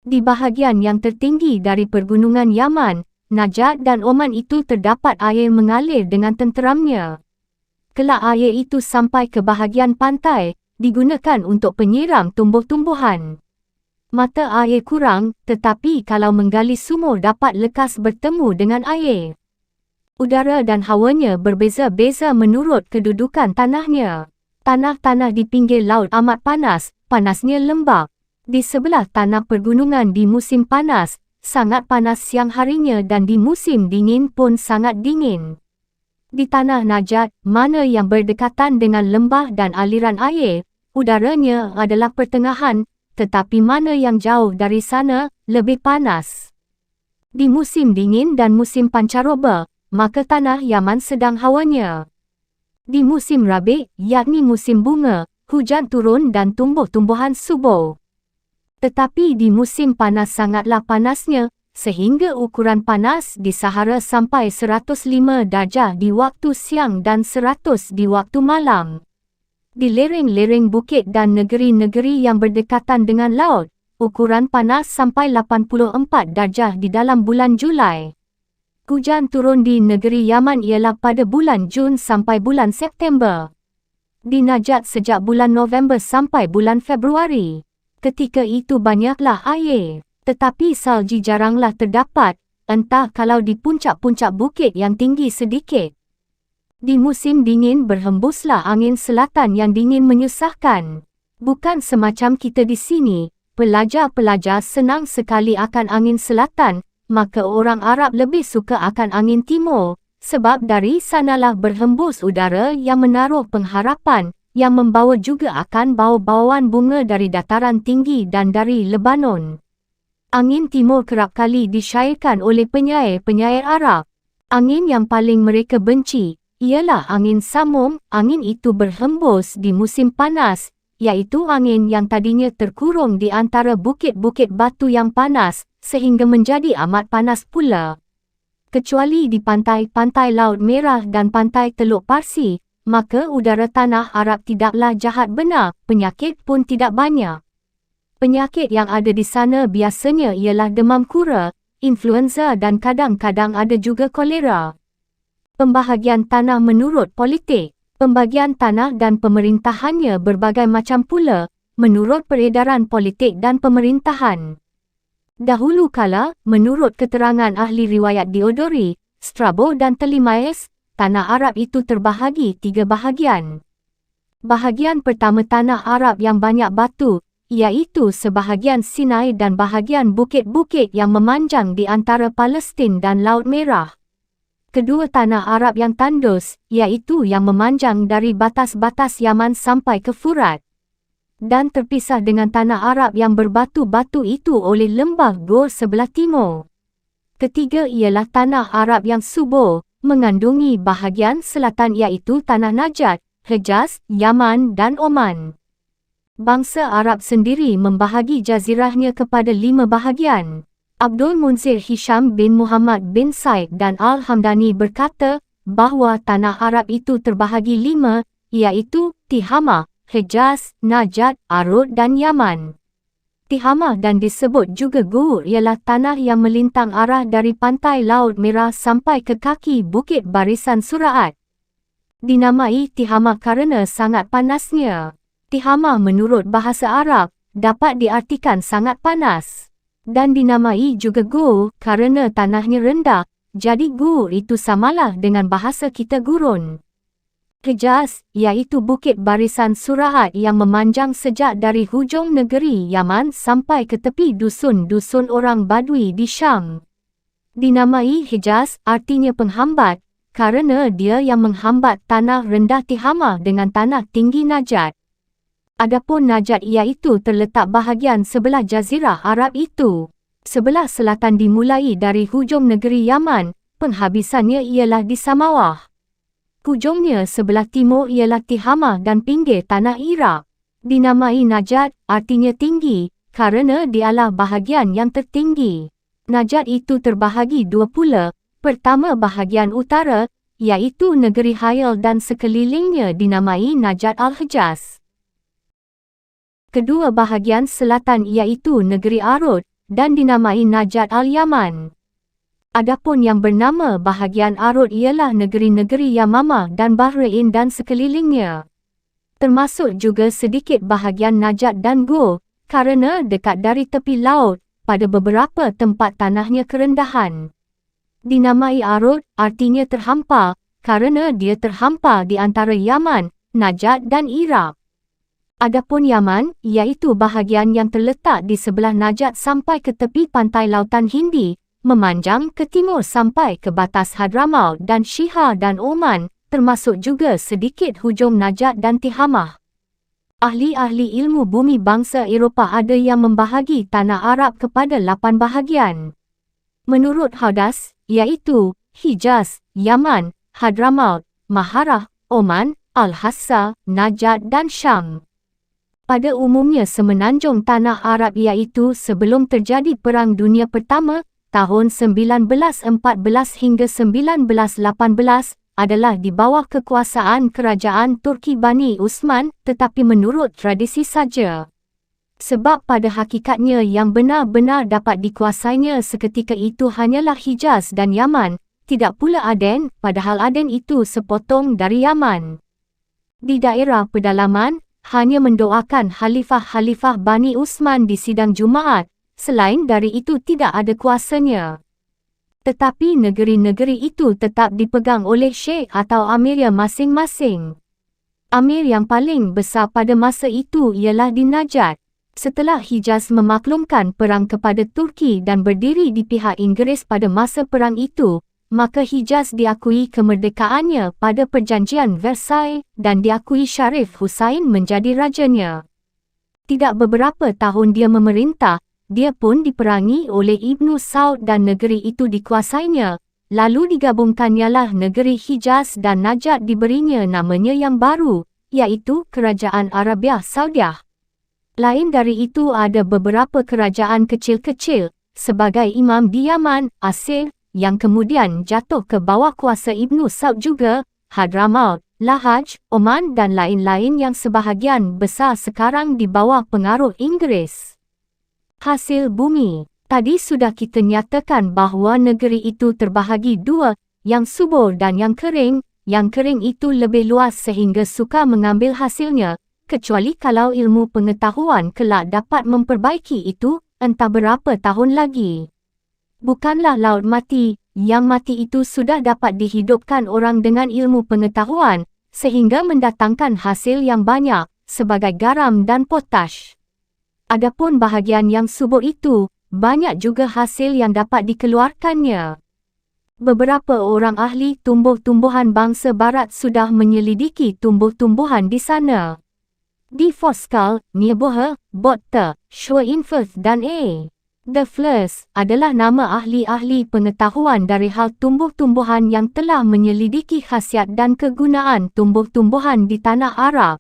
Di bahagian yang tertinggi dari pergunungan Yaman, Najd dan Oman itu terdapat air mengalir dengan tenteramnya. Kelak air itu sampai ke bahagian pantai, digunakan untuk penyiram tumbuh-tumbuhan. Mata air kurang, tetapi kalau menggali sumur dapat lekas bertemu dengan air. Udara dan hawanya berbeza-beza menurut kedudukan tanahnya. Tanah-tanah di pinggir laut amat panas, panasnya lembab. Di sebelah tanah pergunungan di musim panas, sangat panas siang harinya dan di musim dingin pun sangat dingin. Di tanah Najd, mana yang berdekatan dengan lembah dan aliran air, udaranya adalah pertengahan, tetapi mana yang jauh dari sana, lebih panas. Di musim dingin dan musim pancaroba, maka tanah Yaman sedang hawanya. Di musim Rabi', yakni musim bunga, hujan turun dan tumbuh-tumbuhan subur. Tetapi di musim panas sangatlah panasnya, sehingga ukuran panas di Sahara sampai 105 darjah di waktu siang dan 100 di waktu malam. Di lereng-lereng bukit dan negeri-negeri yang berdekatan dengan laut, ukuran panas sampai 84 darjah di dalam bulan Julai. Hujan turun di negeri Yaman ialah pada bulan Jun sampai bulan September. Di Najd sejak bulan November sampai bulan Februari. Ketika itu banyaklah air, tetapi salji jaranglah terdapat, entah kalau di puncak-puncak bukit yang tinggi sedikit. Di musim dingin berhembuslah angin selatan yang dingin menyusahkan. Bukan semacam kita di sini, pelajar-pelajar senang sekali akan angin selatan, maka orang Arab lebih suka akan angin timur, sebab dari sanalah berhembus udara yang menaruh pengharapan, yang membawa juga akan bau-bauan bunga dari dataran tinggi dan dari Lebanon. Angin timur kerap kali disyairkan oleh penyair-penyair Arab. Angin yang paling mereka benci ialah angin samum. Angin itu berhembus di musim panas, iaitu angin yang tadinya terkurung di antara bukit-bukit batu yang panas, sehingga menjadi amat panas pula. Kecuali di pantai-pantai Laut Merah dan pantai Teluk Parsi, maka udara tanah Arab tidaklah jahat benar, penyakit pun tidak banyak. Penyakit yang ada di sana biasanya ialah demam kura, influenza dan kadang-kadang ada juga kolera. Pembahagian tanah menurut politik. Pembagian tanah dan pemerintahannya berbagai macam pula, menurut peredaran politik dan pemerintahan. Dahulu kala, menurut keterangan ahli riwayat Diodori, Strabo dan Ptolemaios, tanah Arab itu terbahagi 3 bahagian. Bahagian pertama tanah Arab yang banyak batu, iaitu sebahagian Sinai dan bahagian bukit-bukit yang memanjang di antara Palestin dan Laut Merah. Kedua tanah Arab yang tandus, iaitu yang memanjang dari batas-batas Yaman sampai ke Furat. Dan terpisah dengan tanah Arab yang berbatu-batu itu oleh lembah Gur sebelah timur. Ketiga ialah tanah Arab yang subur, mengandungi bahagian selatan iaitu tanah Najd, Hejaz, Yaman dan Oman. Bangsa Arab sendiri membahagi jazirahnya kepada 5 bahagian. Abdul Munzir Hisham bin Muhammad bin Said dan Al-Hamdani berkata bahawa tanah Arab itu terbahagi 5, iaitu Tihamah, Hejaz, Najd, Arud dan Yaman. Tihamah dan disebut juga Gur ialah tanah yang melintang arah dari pantai Laut Merah sampai ke kaki Bukit Barisan Suraat. Dinamai Tihamah kerana sangat panasnya. Tihamah menurut bahasa Arab dapat diartikan sangat panas. Dan dinamai juga Gur kerana tanahnya rendah, jadi Gur itu samalah dengan bahasa kita gurun. Hejaz, iaitu Bukit Barisan Suraat yang memanjang sejak dari hujung negeri Yaman sampai ke tepi dusun-dusun orang Badui di Syam. Dinamai Hejaz artinya penghambat, kerana dia yang menghambat tanah rendah Tihamah dengan tanah tinggi Najd. Adapun Najd iaitu terletak bahagian sebelah jazirah Arab itu. Sebelah selatan dimulai dari hujung negeri Yaman, penghabisannya ialah di Samawah. Hujungnya sebelah timur ialah Tihamah dan pinggir tanah Iraq. Dinamai Najd artinya tinggi, kerana dialah bahagian yang tertinggi. Najd itu terbahagi 2 pula. Pertama bahagian utara, iaitu negeri Hail dan sekelilingnya dinamai Najd Al-Hejaz. Kedua bahagian selatan iaitu negeri Arud dan dinamai Najd Al-Yaman. Adapun yang bernama bahagian Arud ialah negeri-negeri Yamamah dan Bahrain dan sekelilingnya. Termasuk juga sedikit bahagian Najd dan Gur, kerana dekat dari tepi laut, pada beberapa tempat tanahnya kerendahan. Dinamai Arud artinya terhampar, kerana dia terhampar di antara Yaman, Najd dan Iraq. Adapun Yaman, iaitu bahagian yang terletak di sebelah Najd sampai ke tepi pantai Lautan Hindi, memanjang ke timur sampai ke batas Hadramaut dan Shihar dan Oman, termasuk juga sedikit hujung Najd dan Tihamah. Ahli-ahli ilmu bumi bangsa Eropah ada yang membahagi tanah Arab kepada 8 bahagian. Menurut Haudas, iaitu Hijaz, Yaman, Hadramaut, Maharah, Oman, Al-Hassa, Najd dan Syam. Pada umumnya semenanjung tanah Arab iaitu sebelum terjadi Perang Dunia Pertama, tahun 1914 hingga 1918, adalah di bawah kekuasaan kerajaan Turki Bani Uthman, tetapi menurut tradisi saja. Sebab pada hakikatnya yang benar-benar dapat dikuasainya seketika itu hanyalah Hijaz dan Yaman, tidak pula Aden, padahal Aden itu sepotong dari Yaman. Di daerah pedalaman, hanya mendoakan Khalifah-Khalifah Bani Uthman di sidang Jumaat, selain dari itu tidak ada kuasanya. Tetapi negeri-negeri itu tetap dipegang oleh Syekh atau Amirnya masing-masing. Amir yang paling besar pada masa itu ialah di Najd. Setelah Hijaz memaklumkan perang kepada Turki dan berdiri di pihak Inggeris pada masa perang itu, maka Hijaz diakui kemerdekaannya pada Perjanjian Versailles dan diakui Syarif Hussain menjadi rajanya. Tidak beberapa tahun dia memerintah, dia pun diperangi oleh Ibnu Saud dan negeri itu dikuasainya, lalu digabungkannyalah negeri Hijaz dan Najd diberinya namanya yang baru, iaitu Kerajaan Arabiah Saudiah. Lain dari itu ada beberapa kerajaan kecil-kecil, sebagai imam di Yaman, Asir, yang kemudian jatuh ke bawah kuasa Ibnu Saud juga, Hadramaut, Lahaj, Oman dan lain-lain yang sebahagian besar sekarang di bawah pengaruh Inggeris. Hasil bumi. Tadi sudah kita nyatakan bahawa negeri itu terbahagi 2, yang subur dan yang kering. Yang kering itu lebih luas sehingga sukar mengambil hasilnya, kecuali kalau ilmu pengetahuan kelak dapat memperbaiki itu, entah berapa tahun lagi. Bukanlah laut mati, yang mati itu sudah dapat dihidupkan orang dengan ilmu pengetahuan, sehingga mendatangkan hasil yang banyak, sebagai garam dan potash. Adapun bahagian yang subur itu, banyak juga hasil yang dapat dikeluarkannya. Beberapa orang ahli tumbuh-tumbuhan bangsa barat sudah menyelidiki tumbuh-tumbuhan di sana. Di Foskal, Nierbohe, Botte, Schoenfurth dan A. De Vleers adalah nama ahli-ahli pengetahuan dari hal tumbuh-tumbuhan yang telah menyelidiki khasiat dan kegunaan tumbuh-tumbuhan di tanah Arab.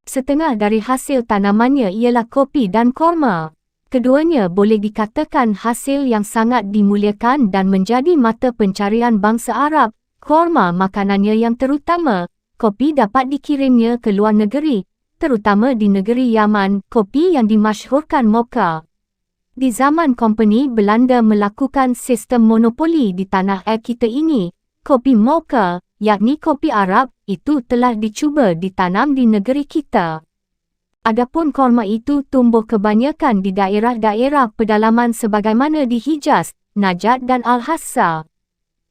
Setengah dari hasil tanamannya ialah kopi dan korma. Keduanya boleh dikatakan hasil yang sangat dimuliakan dan menjadi mata pencarian bangsa Arab. Korma makanannya yang terutama, kopi dapat dikirimnya ke luar negeri, terutama di negeri Yaman, kopi yang dimasyhurkan mocha. Di zaman Kompeni Belanda melakukan sistem monopoli di tanah air kita ini, kopi mocha, yakni kopi Arab, itu telah dicuba ditanam di negeri kita. Adapun korma itu tumbuh kebanyakan di daerah-daerah pedalaman sebagaimana di Hijaz, Najd dan Al-Hassa.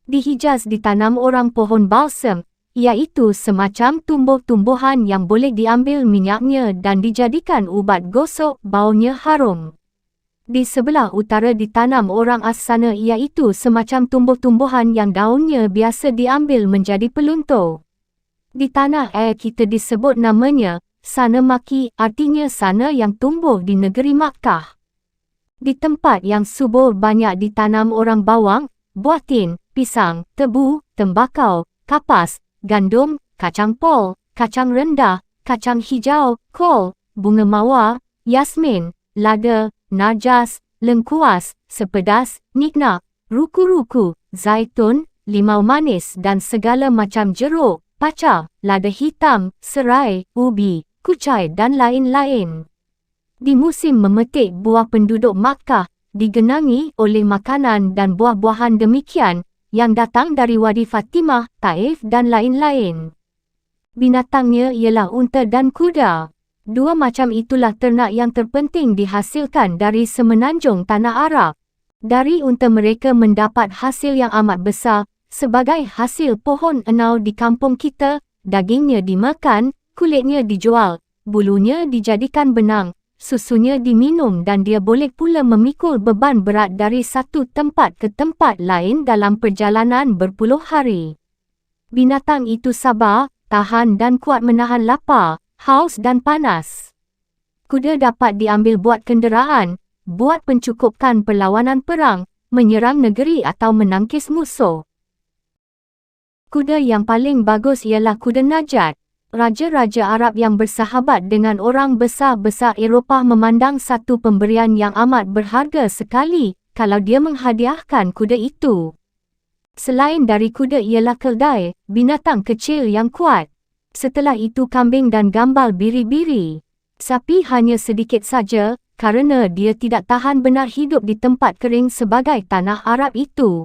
Di Hijaz ditanam orang pohon balsam, iaitu semacam tumbuh-tumbuhan yang boleh diambil minyaknya dan dijadikan ubat gosok, baunya harum. Di sebelah utara ditanam orang As-Sana, iaitu semacam tumbuh-tumbuhan yang daunnya biasa diambil menjadi peluntur. Di tanah air kita disebut namanya Sana Maki, artinya sana yang tumbuh di negeri Makkah. Di tempat yang subur banyak ditanam orang bawang, buah tin, pisang, tebu, tembakau, kapas, gandum, kacang pol, kacang rendah, kacang hijau, kol, bunga mawar, yasmin, lada, narjas, lengkuas, sepedas, niknak, ruku-ruku, zaitun, limau manis dan segala macam jeruk, paca, lada hitam, serai, ubi, kucai dan lain-lain. Di musim memetik buah penduduk Makkah, digenangi oleh makanan dan buah-buahan demikian, yang datang dari Wadi Fatimah, Taif dan lain-lain. Binatangnya ialah unta dan kuda. Dua macam itulah ternak yang terpenting dihasilkan dari semenanjung tanah Arab. Dari unta mereka mendapat hasil yang amat besar, sebagai hasil pohon enau di kampung kita, dagingnya dimakan, kulitnya dijual, bulunya dijadikan benang, susunya diminum dan dia boleh pula memikul beban berat dari satu tempat ke tempat lain dalam perjalanan berpuluh hari. Binatang itu sabar, tahan dan kuat menahan lapar, haus dan panas. Kuda dapat diambil buat kenderaan, buat pencukupkan perlawanan perang, menyerang negeri atau menangkis musuh. Kuda yang paling bagus ialah kuda Najd. Raja-raja Arab yang bersahabat dengan orang besar-besar Eropah memandang satu pemberian yang amat berharga sekali kalau dia menghadiahkan kuda itu. Selain dari kuda ialah keldai, binatang kecil yang kuat. Setelah itu kambing dan gambal biri-biri. Sapi hanya sedikit saja, kerana dia tidak tahan benar hidup di tempat kering sebagai tanah Arab itu.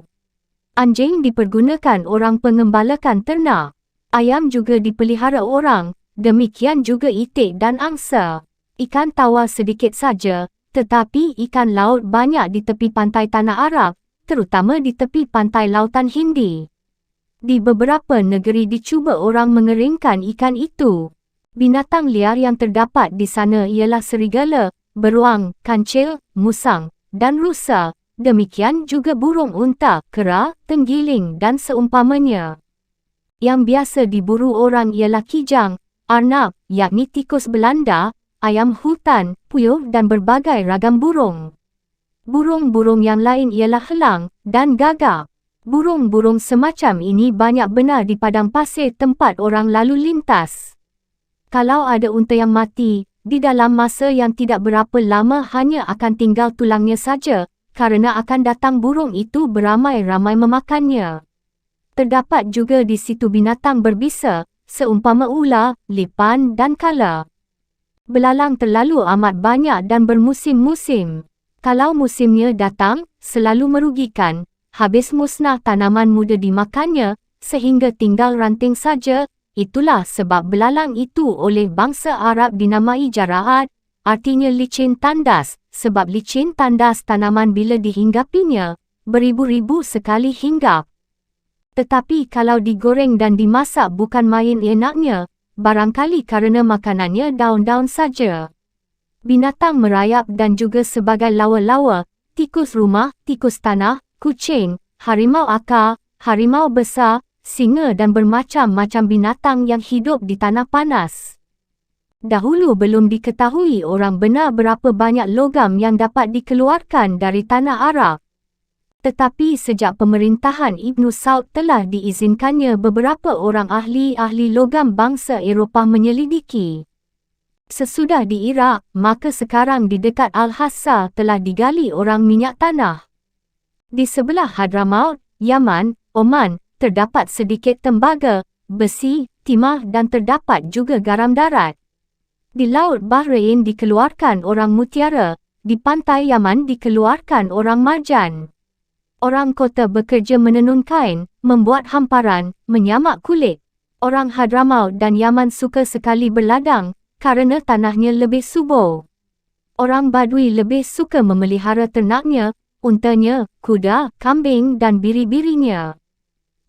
Anjing dipergunakan orang pengembalakan ternak. Ayam juga dipelihara orang, demikian juga itik dan angsa. Ikan tawar sedikit saja, tetapi ikan laut banyak di tepi pantai tanah Arab, terutama di tepi pantai Lautan Hindi. Di beberapa negeri dicuba orang mengeringkan ikan itu. Binatang liar yang terdapat di sana ialah serigala, beruang, kancil, musang, dan rusa. Demikian juga burung unta, kera, tenggiling dan seumpamanya. Yang biasa diburu orang ialah kijang, arnab, yakni tikus Belanda, ayam hutan, puyuh dan berbagai ragam burung. Burung-burung yang lain ialah helang dan gagak. Burung-burung semacam ini banyak benar di padang pasir tempat orang lalu lintas. Kalau ada unta yang mati, di dalam masa yang tidak berapa lama hanya akan tinggal tulangnya saja, kerana akan datang burung itu beramai-ramai memakannya. Terdapat juga di situ binatang berbisa, seumpama ular, lipan dan kala. Belalang terlalu amat banyak dan bermusim-musim. Kalau musimnya datang, selalu merugikan. Habis musnah tanaman muda dimakannya, sehingga tinggal ranting saja. Itulah sebab belalang itu oleh bangsa Arab dinamai jarahat, artinya licin tandas, sebab licin tandas tanaman bila dihinggapinya, beribu-ribu sekali hinggap. Tetapi kalau digoreng dan dimasak bukan main enaknya, barangkali kerana makanannya daun-daun saja. Binatang merayap dan juga sebagai lawa-lawa, tikus rumah, tikus tanah, kucing, harimau akar, harimau besar, singa dan bermacam-macam binatang yang hidup di tanah panas. Dahulu belum diketahui orang benar berapa banyak logam yang dapat dikeluarkan dari tanah Arab. Tetapi sejak pemerintahan Ibn Saud telah diizinkannya beberapa orang ahli logam bangsa Eropah menyelidiki. Sesudah di Iraq, maka sekarang di dekat Al-Hassa telah digali orang minyak tanah. Di sebelah Hadramaut, Yaman, Oman, terdapat sedikit tembaga, besi, timah dan terdapat juga garam darat. Di Laut Bahrain dikeluarkan orang mutiara, di pantai Yaman dikeluarkan orang marjan. Orang kota bekerja menenun kain, membuat hamparan, menyamak kulit. Orang Hadramaut dan Yaman suka sekali berladang, kerana tanahnya lebih subur. Orang Badui lebih suka memelihara ternaknya, untanya, kuda, kambing dan biri-birinya.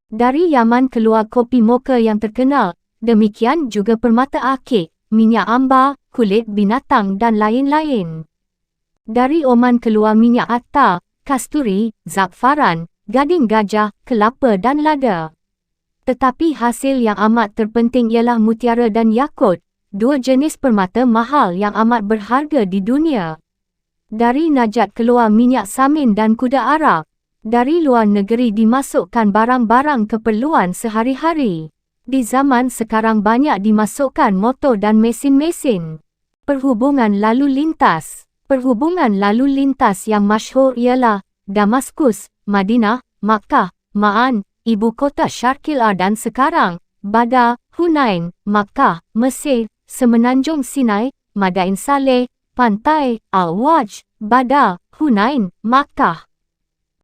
Dari Yaman keluar kopi mocha yang terkenal, demikian juga permata akik, minyak ambar, kulit binatang dan lain-lain. Dari Oman keluar minyak attar, kasturi, za'faran, gading gajah, kelapa dan lada. Tetapi hasil yang amat terpenting ialah mutiara dan yakut, dua jenis permata mahal yang amat berharga di dunia. Dari Najat keluar minyak samin dan kuda Arab. Dari luar negeri dimasukkan barang-barang keperluan sehari-hari. Di zaman sekarang banyak dimasukkan motor dan mesin-mesin. Perhubungan lalu lintas. Perhubungan lalu lintas yang masyhur ialah Damaskus, Madinah, Makkah, Ma'an, ibu kota Syarqil dan sekarang, Badar, Hunain, Makkah, Mesir, Semenanjung Sinai, Madain Saleh, Pantai, Al-Waj, Badar, Hunain, Makkah.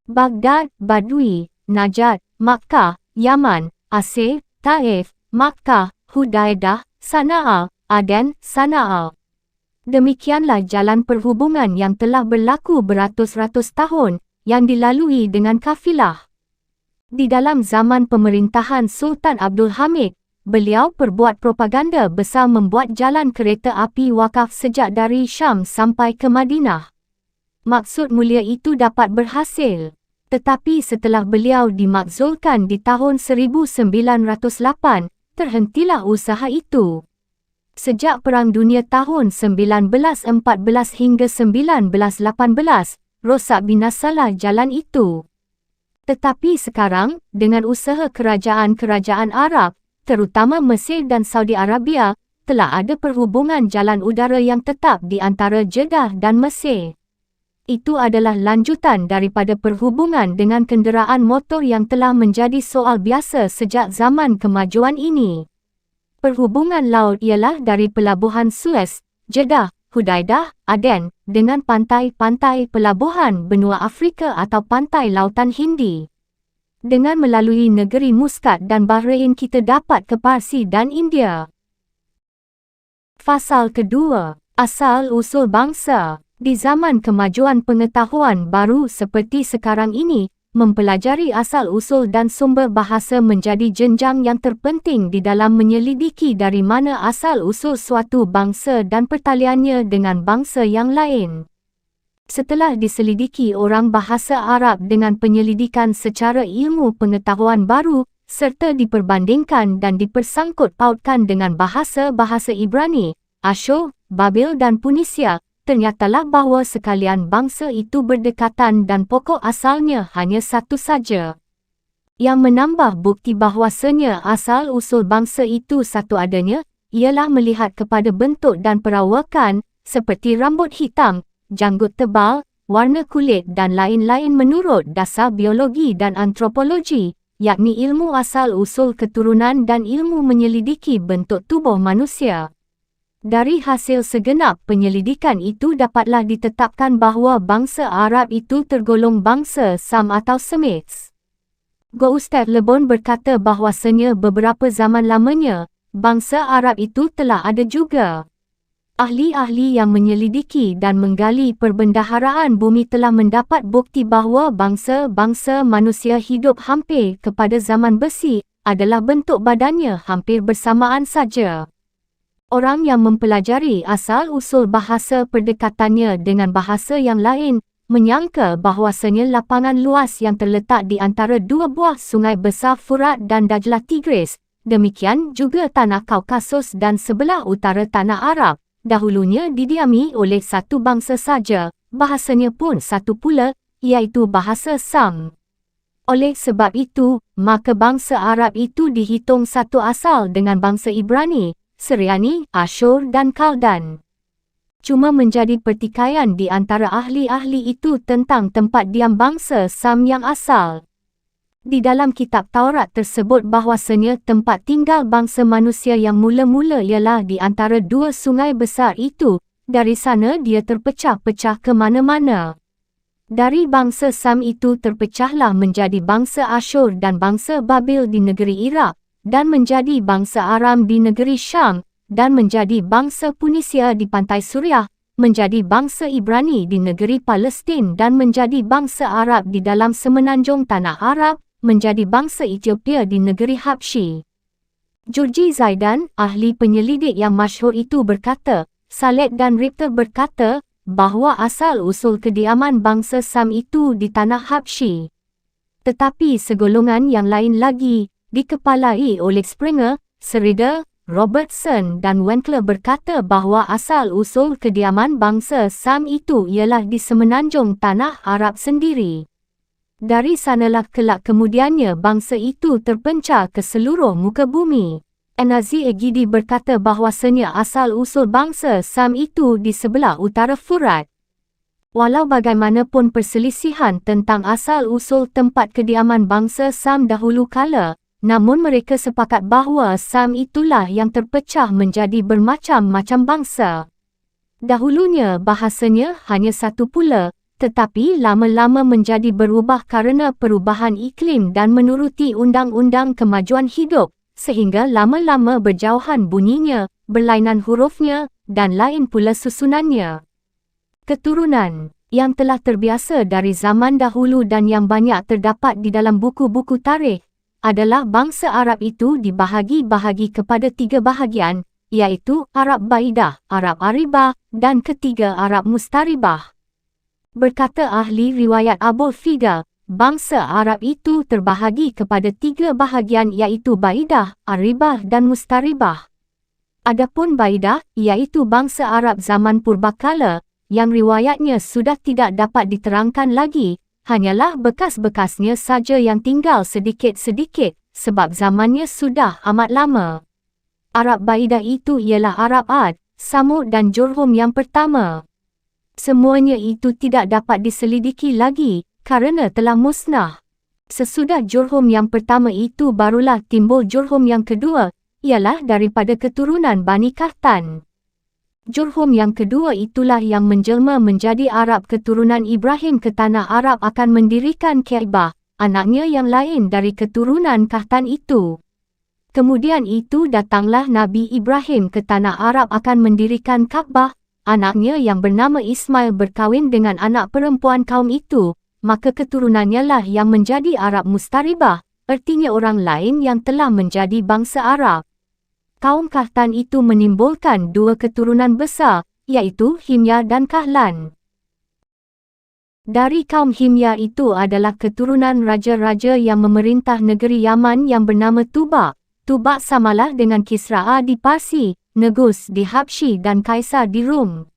Baghdad, Badui, Najat, Makkah, Yaman, Aceh, Taif, Makkah, Hudaidah, Sana'a, Aden, Sana'a. Demikianlah jalan perhubungan yang telah berlaku beratus-ratus tahun, yang dilalui dengan kafilah. Di dalam zaman pemerintahan Sultan Abdul Hamid, beliau perbuat propaganda besar membuat jalan kereta api wakaf sejak dari Syam sampai ke Madinah. Maksud mulia itu dapat berhasil. Tetapi setelah beliau dimakzulkan di tahun 1908, terhentilah usaha itu. Sejak Perang Dunia tahun 1914 hingga 1918, rosak binasalah jalan itu. Tetapi sekarang, dengan usaha kerajaan-kerajaan Arab, terutama Mesir dan Saudi Arabia, telah ada perhubungan jalan udara yang tetap di antara Jeddah dan Mesir. Itu adalah lanjutan daripada perhubungan dengan kenderaan motor yang telah menjadi soal biasa sejak zaman kemajuan ini. Perhubungan laut ialah dari Pelabuhan Suez, Jeddah, Hudaidah, Aden, dengan pantai-pantai pelabuhan benua Afrika atau pantai lautan Hindi. Dengan melalui negeri Muscat dan Bahrain kita dapat ke Parsi dan India. Fasal kedua, asal-usul bangsa. Di zaman kemajuan pengetahuan baru seperti sekarang ini, mempelajari asal-usul dan sumber bahasa menjadi jenjang yang terpenting di dalam menyelidiki dari mana asal-usul suatu bangsa dan pertaliannya dengan bangsa yang lain. Setelah diselidiki orang bahasa Arab dengan penyelidikan secara ilmu pengetahuan baru, serta diperbandingkan dan dipersangkut pautkan dengan bahasa-bahasa Ibrani, Asyur, Babil dan Punisia, ternyatalah bahawa sekalian bangsa itu berdekatan dan pokok asalnya hanya satu saja. Yang menambah bukti bahawasanya asal-usul bangsa itu satu adanya, ialah melihat kepada bentuk dan perawakan, seperti rambut hitam, janggut tebal, warna kulit dan lain-lain menurut dasar biologi dan antropologi, yakni ilmu asal-usul keturunan dan ilmu menyelidiki bentuk tubuh manusia. Dari hasil segenap penyelidikan itu dapatlah ditetapkan bahawa bangsa Arab itu tergolong bangsa Sam atau Semites. Go-Ustaz Lebon berkata bahawasanya beberapa zaman lamanya, bangsa Arab itu telah ada juga. Ahli-ahli yang menyelidiki dan menggali perbendaharaan bumi telah mendapat bukti bahawa bangsa-bangsa manusia hidup hampir kepada zaman besi adalah bentuk badannya hampir bersamaan saja. Orang yang mempelajari asal-usul bahasa perdekatannya dengan bahasa yang lain menyangka bahawasanya lapangan luas yang terletak di antara dua buah sungai besar Furat dan Dajlah Tigris, demikian juga tanah Kaukasus dan sebelah utara tanah Arab, dahulunya didiami oleh satu bangsa saja, bahasanya pun satu pula, iaitu bahasa Sam. Oleh sebab itu, maka bangsa Arab itu dihitung satu asal dengan bangsa Ibrani, Syriani, Asyur dan Kaldan. Cuma menjadi pertikaian di antara ahli-ahli itu tentang tempat diam bangsa Sam yang asal. Di dalam kitab Taurat tersebut bahawasanya tempat tinggal bangsa manusia yang mula-mula ialah di antara dua sungai besar itu, dari sana dia terpecah-pecah ke mana-mana. Dari bangsa Sam itu terpecahlah menjadi bangsa Asyur dan bangsa Babil di negeri Iraq, dan menjadi bangsa Aram di negeri Syam, dan menjadi bangsa Punisia di pantai Suriah, menjadi bangsa Ibrani di negeri Palestin dan menjadi bangsa Arab di dalam semenanjung tanah Arab, menjadi bangsa Ethiopia di negeri Habsyi. Georgi Zaidan, ahli penyelidik yang masyhur itu berkata, Saleh dan Richter berkata, bahawa asal-usul kediaman bangsa Sam itu di tanah Habsyi. Tetapi segolongan yang lain lagi, dikepalai oleh Springer, Serider, Robertson dan Winkler berkata bahawa asal-usul kediaman bangsa Sam itu ialah di semenanjung tanah Arab sendiri. Dari sanalah kelak kemudiannya bangsa itu terpencar ke seluruh muka bumi. Enazi Egidi berkata bahawasanya asal-usul bangsa Sam itu di sebelah utara Furat. Walau bagaimanapun perselisihan tentang asal-usul tempat kediaman bangsa Sam dahulu kala, namun mereka sepakat bahawa Sam itulah yang terpecah menjadi bermacam-macam bangsa. Dahulunya bahasanya hanya satu pula, tetapi lama-lama menjadi berubah kerana perubahan iklim dan menuruti undang-undang kemajuan hidup, sehingga lama-lama berjauhan bunyinya, berlainan hurufnya, dan lain pula susunannya. Keturunan yang telah terbiasa dari zaman dahulu dan yang banyak terdapat di dalam buku-buku tarikh adalah bangsa Arab itu dibahagi-bahagi kepada tiga bahagian, iaitu Arab Baidah, Arab Aribah, dan ketiga Arab Mustaribah. Berkata ahli riwayat Abul Fida, bangsa Arab itu terbahagi kepada tiga bahagian iaitu Baidah, Aribah dan Mustaribah. Adapun Baidah, iaitu bangsa Arab zaman purbakala, yang riwayatnya sudah tidak dapat diterangkan lagi, hanyalah bekas-bekasnya saja yang tinggal sedikit-sedikit, sebab zamannya sudah amat lama. Arab Baidah itu ialah Arab Ad, Samud dan Jurhum yang pertama. Semuanya itu tidak dapat diselidiki lagi, kerana telah musnah. Sesudah Jurhum yang pertama itu barulah timbul Jurhum yang kedua, ialah daripada keturunan Bani Kahtan. Jurhum yang kedua itulah yang menjelma menjadi Arab keturunan Ibrahim ke tanah Arab akan mendirikan Kaabah, anaknya yang lain dari keturunan Kahtan itu. Kemudian itu datanglah Nabi Ibrahim ke tanah Arab akan mendirikan Kaabah, anaknya yang bernama Ismail berkahwin dengan anak perempuan kaum itu, maka keturunannya lah yang menjadi Arab Mustaribah, artinya orang lain yang telah menjadi bangsa Arab. Kaum Kahtan itu menimbulkan dua keturunan besar, iaitu Himyar dan Kahlan. Dari kaum Himyar itu adalah keturunan raja-raja yang memerintah negeri Yaman yang bernama Tubak. Tubak samalah dengan Kisra di Parsi, Negus di Habsyi dan Kaisar di Rum.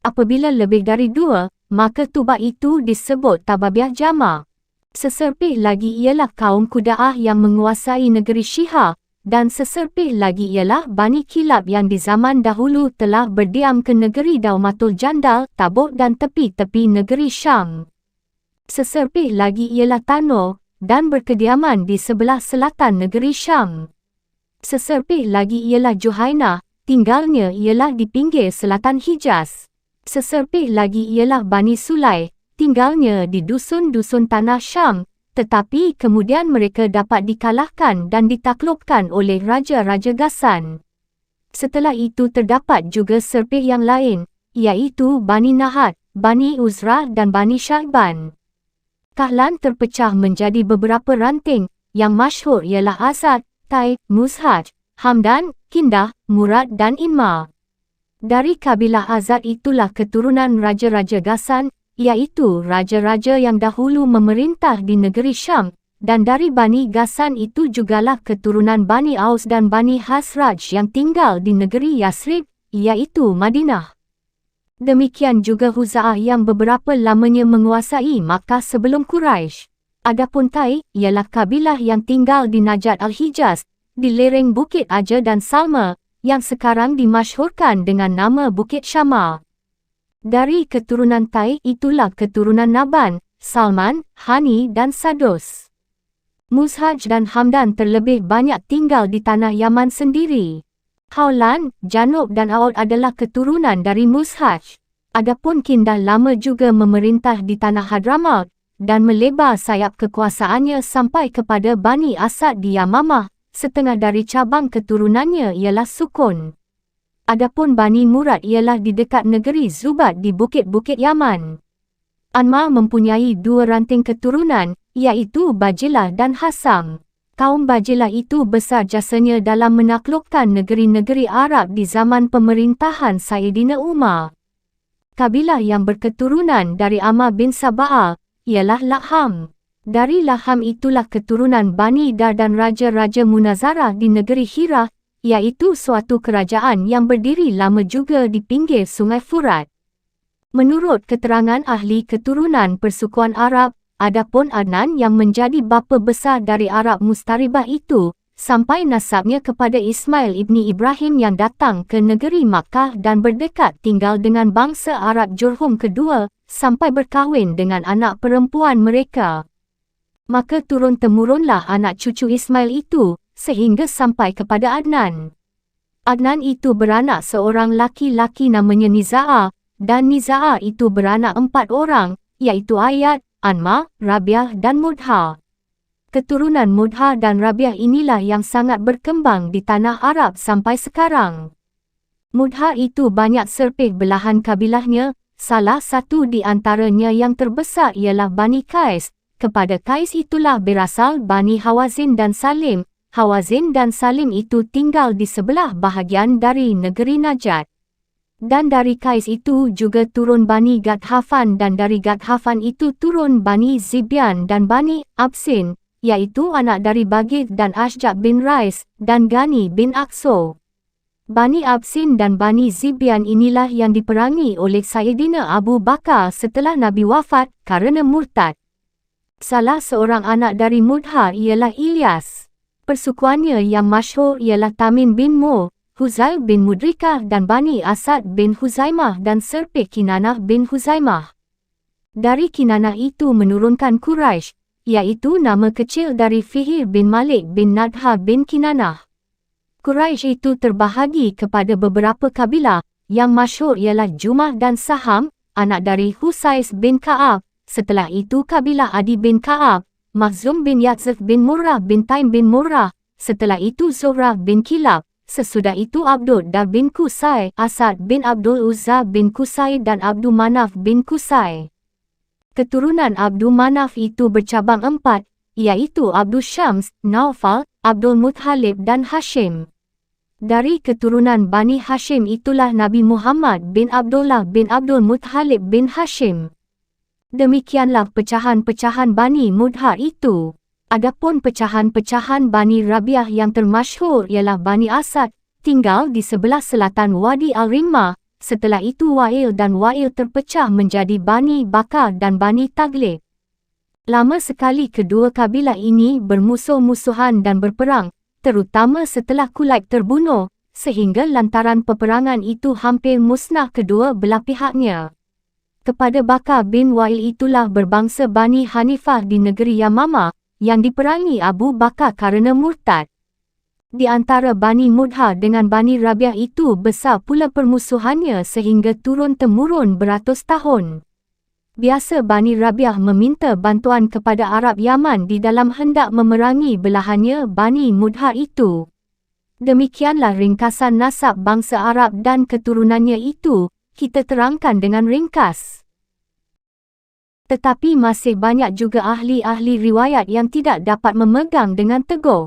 Apabila lebih dari dua, maka Tubak itu disebut Tababiah Jama'. Seserpih lagi ialah kaum Kuda'ah yang menguasai negeri Syihah, dan seserpih lagi ialah Bani Kilab yang di zaman dahulu telah berdiam ke negeri Daumatul Jandal, Tabuk dan tepi-tepi negeri Syam. Seserpih lagi ialah Tano, dan berkediaman di sebelah selatan negeri Syam. Seserpih lagi ialah Juhainah, tinggalnya ialah di pinggir selatan Hijaz. Seserpih lagi ialah Bani Sulai, tinggalnya di dusun-dusun tanah Syam, tetapi kemudian mereka dapat dikalahkan dan ditaklukkan oleh Raja-Raja Ghassan. Setelah itu terdapat juga serpih yang lain, iaitu Bani Nahat, Bani Uzrah dan Bani Sya'ban. Kahlan terpecah menjadi beberapa ranting, yang masyhur ialah Asad, Tai, Muzhaj, Hamdan, Kindah, Murad dan Inma. Dari kabilah Azad itulah keturunan raja-raja Ghassan, iaitu raja-raja yang dahulu memerintah di negeri Syam, dan dari Bani Ghassan itu jugalah keturunan Bani Aus dan Bani Hasraj yang tinggal di negeri Yasrib, iaitu Madinah. Demikian juga Huza'ah yang beberapa lamanya menguasai Makkah sebelum Quraisy. Adapun Tai ialah kabilah yang tinggal di Najat al-Hijaz, di lereng Bukit Aja dan Salma, yang sekarang dimasyhurkan dengan nama Bukit Syama. Dari keturunan Tai itulah keturunan Naban, Salman, Hani dan Sadus. Muzhaj dan Hamdan terlebih banyak tinggal di tanah Yaman sendiri. Haulan, Janub dan Aud adalah keturunan dari Muzhaj. Adapun Kindah lama juga memerintah di tanah Hadramaut dan melebar sayap kekuasaannya sampai kepada Bani Asad di Yamamah. Setengah dari cabang keturunannya ialah Sukun. Adapun Bani Murad ialah di dekat negeri Zubat di bukit-bukit Yaman. Anma mempunyai dua ranting keturunan, iaitu Bajilah dan Hasam. Kaum Bajilah itu besar jasanya dalam menaklukkan negeri-negeri Arab di zaman pemerintahan Sayyidina Umar. Kabilah yang berketurunan dari Amr bin Saba'ah ialah Laham. Dari Laham itulah keturunan Bani Dar dan Raja-Raja Munazarah di negeri Hira, iaitu suatu kerajaan yang berdiri lama juga di pinggir Sungai Furat. Menurut keterangan ahli keturunan persukuan Arab, adapun Adnan yang menjadi bapa besar dari Arab Mustaribah itu, sampai nasabnya kepada Ismail ibni Ibrahim yang datang ke negeri Makkah dan berdekat tinggal dengan bangsa Arab Jurhum kedua, sampai berkahwin dengan anak perempuan mereka. Maka turun-temurunlah anak cucu Ismail itu, sehingga sampai kepada Adnan. Adnan itu beranak seorang laki-laki namanya Nizaa, dan Nizaa itu beranak 4 orang, iaitu Ayat, Anma, Rabiah dan Mudha. Keturunan Mudha dan Rabiah inilah yang sangat berkembang di tanah Arab sampai sekarang. Mudha itu banyak serpih belahan kabilahnya, salah satu di antaranya yang terbesar ialah Bani Qais. Kepada Qais itulah berasal Bani Hawazin dan Salim. Hawazin dan Salim itu tinggal di sebelah bahagian dari negeri Najat. Dan dari Qais itu juga turun Bani Gadhafan dan dari Gadhafan itu turun Bani Zibyan dan Bani Absin, iaitu anak dari Bagid dan Ashjab bin Rais dan Gani bin Akso. Bani Absin dan Bani Zibyan inilah yang diperangi oleh Sayyidina Abu Bakar setelah Nabi wafat kerana murtad. Salah seorang anak dari Mudha ialah Ilyas. Persukuannya yang masyhur ialah Tamim bin Mu, Huzail bin Mudrikah dan Bani Asad bin Huzaimah dan serpih Kinanah bin Huzaimah. Dari Kinanah itu menurunkan Quraisy, iaitu nama kecil dari Fihir bin Malik bin Nadha bin Kinanah. Quraisy itu terbahagi kepada beberapa kabilah, yang masyhur ialah Jumah dan Saham, anak dari Husais bin Ka'ab. Setelah itu kabilah Adi bin Ka'ab, Makhzum bin Yatsif bin Murrah bin Taim bin Murrah. Setelah itu Zuhrah bin Kilab. Sesudah itu Abdul Dar bin Qusay, Asad bin Abdul Uzza bin Qusay dan Abdul Manaf bin Qusay. Keturunan Abdul Manaf itu bercabang 4, iaitu Abdul Syams, Naufal, Abdul Muthalib dan Hashim. Dari keturunan Bani Hashim itulah Nabi Muhammad bin Abdullah bin Abdul Muthalib bin Hashim. Demikianlah pecahan-pecahan Bani Mudha itu. Adapun pecahan-pecahan Bani Rabiah yang termasyhur ialah Bani Asad, tinggal di sebelah selatan Wadi Al-Rimah. Setelah itu Wa'il dan Wa'il terpecah menjadi Bani Bakar dan Bani Taglib. Lama sekali kedua kabilah ini bermusuh-musuhan dan berperang, terutama setelah Kulaib terbunuh, sehingga lantaran peperangan itu hampir musnah kedua belah pihaknya. Kepada Bakar bin Wa'il itulah berbangsa Bani Hanifah di negeri Yamamah, yang diperangi Abu Bakar kerana murtad. Di antara Bani Mudha dengan Bani Rabiah itu besar pula permusuhannya sehingga turun-temurun beratus tahun. Biasa Bani Rabiah meminta bantuan kepada Arab Yaman di dalam hendak memerangi belahannya Bani Mudha itu. Demikianlah ringkasan nasab bangsa Arab dan keturunannya itu, kita terangkan dengan ringkas. Tetapi masih banyak juga ahli-ahli riwayat yang tidak dapat memegang dengan teguh.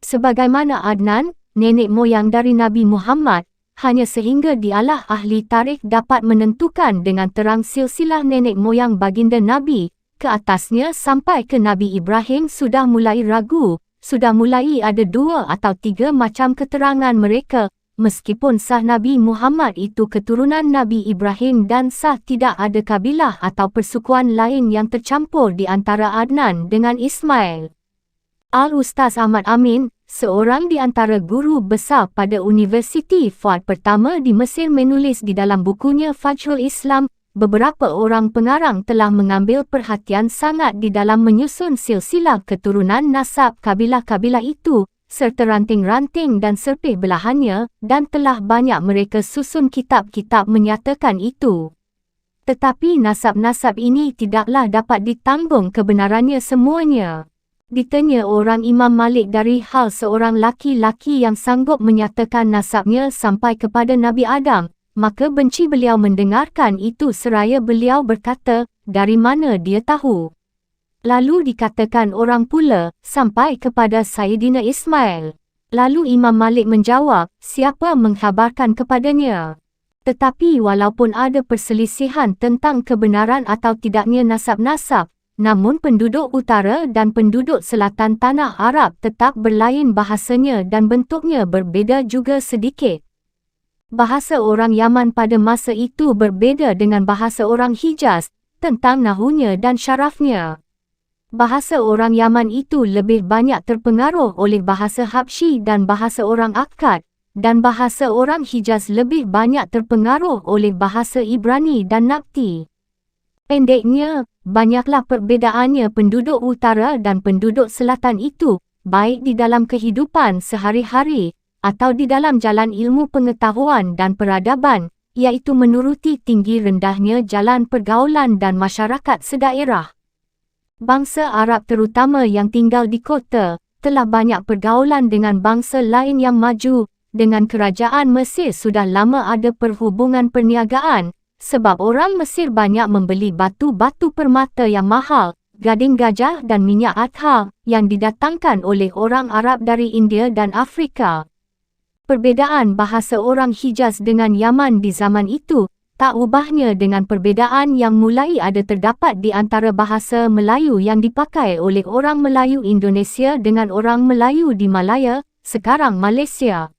Sebagaimana Adnan, nenek moyang dari Nabi Muhammad, hanya sehingga dialah ahli tarikh dapat menentukan dengan terang silsilah nenek moyang baginda Nabi, ke atasnya sampai ke Nabi Ibrahim sudah mulai ragu, sudah mulai ada 2 atau 3 macam keterangan mereka, meskipun sah Nabi Muhammad itu keturunan Nabi Ibrahim dan sah tidak ada kabilah atau persukuan lain yang tercampur di antara Adnan dengan Ismail. Al-Ustaz Ahmad Amin, seorang di antara guru besar pada Universiti Fuad pertama di Mesir menulis di dalam bukunya Fajrul Islam, beberapa orang pengarang telah mengambil perhatian sangat di dalam menyusun silsilah keturunan nasab kabilah-kabilah itu, serta ranting-ranting dan serpih belahannya, dan telah banyak mereka susun kitab-kitab menyatakan itu. Tetapi nasab-nasab ini tidaklah dapat ditanggung kebenarannya semuanya. Ditanya orang Imam Malik dari hal seorang laki-laki yang sanggup menyatakan nasabnya sampai kepada Nabi Adam, maka benci beliau mendengarkan itu seraya beliau berkata, dari mana dia tahu? Lalu dikatakan orang pula, sampai kepada Sayyidina Ismail. Lalu Imam Malik menjawab, siapa mengkhabarkan kepadanya? Tetapi walaupun ada perselisihan tentang kebenaran atau tidaknya nasab-nasab, namun penduduk utara dan penduduk selatan tanah Arab tetap berlain bahasanya dan bentuknya berbeza juga sedikit. Bahasa orang Yaman pada masa itu berbeza dengan bahasa orang Hijaz, tentang nahunya dan syarafnya. Bahasa orang Yaman itu lebih banyak terpengaruh oleh bahasa Habsyi dan bahasa orang Akkad, dan bahasa orang Hijaz lebih banyak terpengaruh oleh bahasa Ibrani dan Nabti. Pendeknya, banyaklah perbedaannya penduduk utara dan penduduk selatan itu, baik di dalam kehidupan sehari-hari, atau di dalam jalan ilmu pengetahuan dan peradaban, iaitu menuruti tinggi rendahnya jalan pergaulan dan masyarakat sedaerah. Bangsa Arab terutama yang tinggal di kota, telah banyak pergaulan dengan bangsa lain yang maju, dengan kerajaan Mesir sudah lama ada perhubungan perniagaan, sebab orang Mesir banyak membeli batu-batu permata yang mahal, gading gajah dan minyak adha, yang didatangkan oleh orang Arab dari India dan Afrika. Perbedaan bahasa orang Hijaz dengan Yaman di zaman itu, tak ubahnya dengan perbedaan yang mulai ada terdapat di antara bahasa Melayu yang dipakai oleh orang Melayu Indonesia dengan orang Melayu di Malaya, sekarang Malaysia.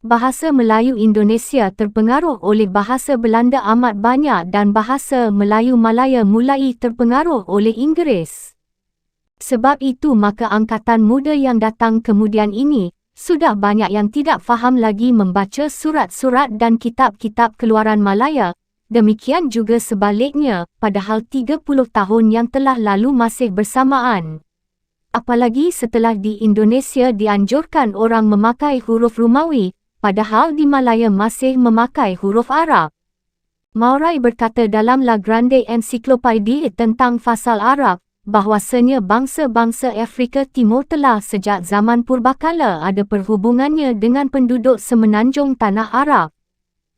Bahasa Melayu Indonesia terpengaruh oleh bahasa Belanda amat banyak dan bahasa Melayu Malaya mulai terpengaruh oleh Inggeris. Sebab itu maka angkatan muda yang datang kemudian ini, sudah banyak yang tidak faham lagi membaca surat-surat dan kitab-kitab keluaran Malaya, demikian juga sebaliknya, padahal 30 tahun yang telah lalu masih bersamaan. Apalagi setelah di Indonesia dianjurkan orang memakai huruf Romawi, padahal di Malaya masih memakai huruf Arab. Maurai berkata dalam La Grande Encyclopedia tentang fasal Arab, bahwasanya bangsa-bangsa Afrika Timur telah sejak zaman purbakala ada perhubungannya dengan penduduk semenanjung tanah Arab.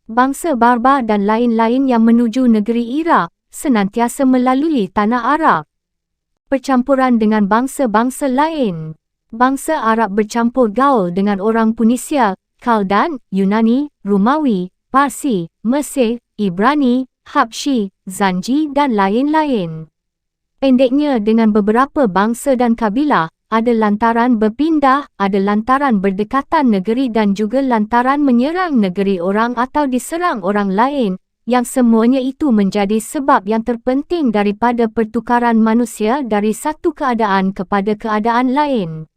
Bangsa Barbar dan lain-lain yang menuju negeri Iraq, senantiasa melalui tanah Arab. Percampuran dengan bangsa-bangsa lain. Bangsa Arab bercampur gaul dengan orang Punisia, Kaldan, Yunani, Romawi, Parsi, Mesir, Ibrani, Habsyi, Zanji dan lain-lain. Pendeknya dengan beberapa bangsa dan kabilah, ada lantaran berpindah, ada lantaran berdekatan negeri dan juga lantaran menyerang negeri orang atau diserang orang lain, yang semuanya itu menjadi sebab yang terpenting daripada pertukaran manusia dari satu keadaan kepada keadaan lain.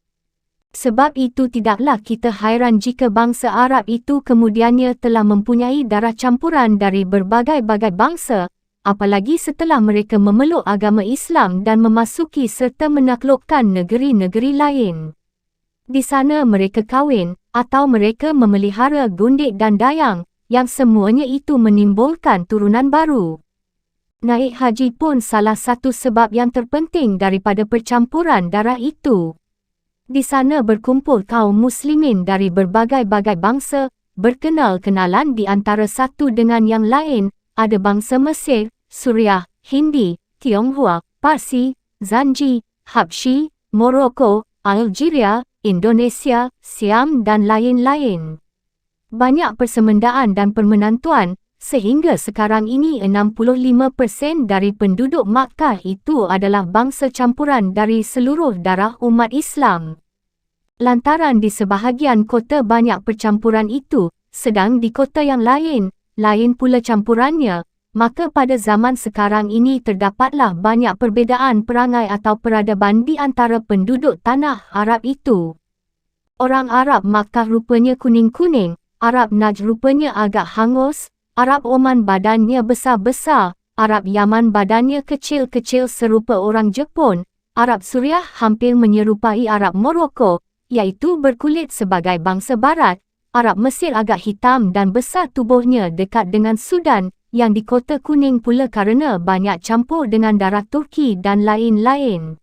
Sebab itu tidaklah kita hairan jika bangsa Arab itu kemudiannya telah mempunyai darah campuran dari berbagai-bagai bangsa, apalagi setelah mereka memeluk agama Islam dan memasuki serta menaklukkan negeri-negeri lain. Di sana mereka kahwin, atau mereka memelihara gundik dan dayang, yang semuanya itu menimbulkan turunan baru. Naik haji pun salah satu sebab yang terpenting daripada percampuran darah itu. Di sana berkumpul kaum muslimin dari berbagai-bagai bangsa, berkenal-kenalan di antara satu dengan yang lain, ada bangsa Mesir, Suriah, Hindi, Tionghoa, Parsi, Zanji, Habsyi, Morocco, Algeria, Indonesia, Siam dan lain-lain. Banyak persemendaan dan permenantuan, sehingga sekarang ini 65% dari penduduk Makkah itu adalah bangsa campuran dari seluruh darah umat Islam. Lantaran di sebahagian kota banyak percampuran itu, sedang di kota yang lain pula campurannya, maka pada zaman sekarang ini terdapatlah banyak perbezaan perangai atau peradaban di antara penduduk tanah Arab itu. Orang Arab Makkah rupanya kuning-kuning, Arab Najd rupanya agak hangus, Arab Oman badannya besar-besar, Arab Yaman badannya kecil-kecil serupa orang Jepun, Arab Suriah hampir menyerupai Arab Morocco, iaitu berkulit sebagai bangsa barat, Arab Mesir agak hitam dan besar tubuhnya dekat dengan Sudan, yang di kota kuning pula kerana banyak campur dengan darah Turki dan lain-lain.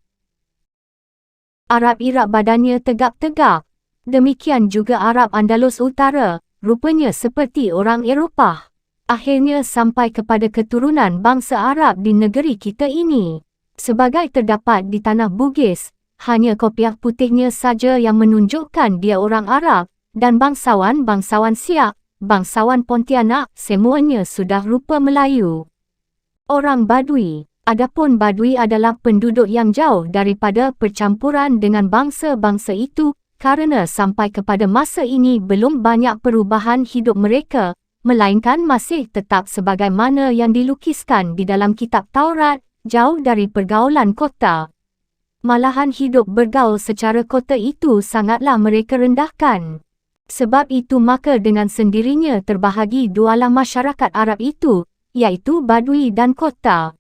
Arab Iraq badannya tegap-tegap. Demikian juga Arab Andalus Utara, rupanya seperti orang Eropah. Akhirnya sampai kepada keturunan bangsa Arab di negeri kita ini. Sebagai terdapat di tanah Bugis, hanya kopiah putihnya saja yang menunjukkan dia orang Arab, dan bangsawan-bangsawan Siak, bangsawan Pontianak, semuanya sudah rupa Melayu. Orang Badui. Adapun Badui adalah penduduk yang jauh daripada percampuran dengan bangsa-bangsa itu, kerana sampai kepada masa ini belum banyak perubahan hidup mereka, melainkan masih tetap sebagaimana yang dilukiskan di dalam kitab Taurat, jauh dari pergaulan kota. Malahan hidup bergaul secara kota itu sangatlah mereka rendahkan. Sebab itu maka dengan sendirinya terbahagi dualah masyarakat Arab itu, iaitu Badui dan kota.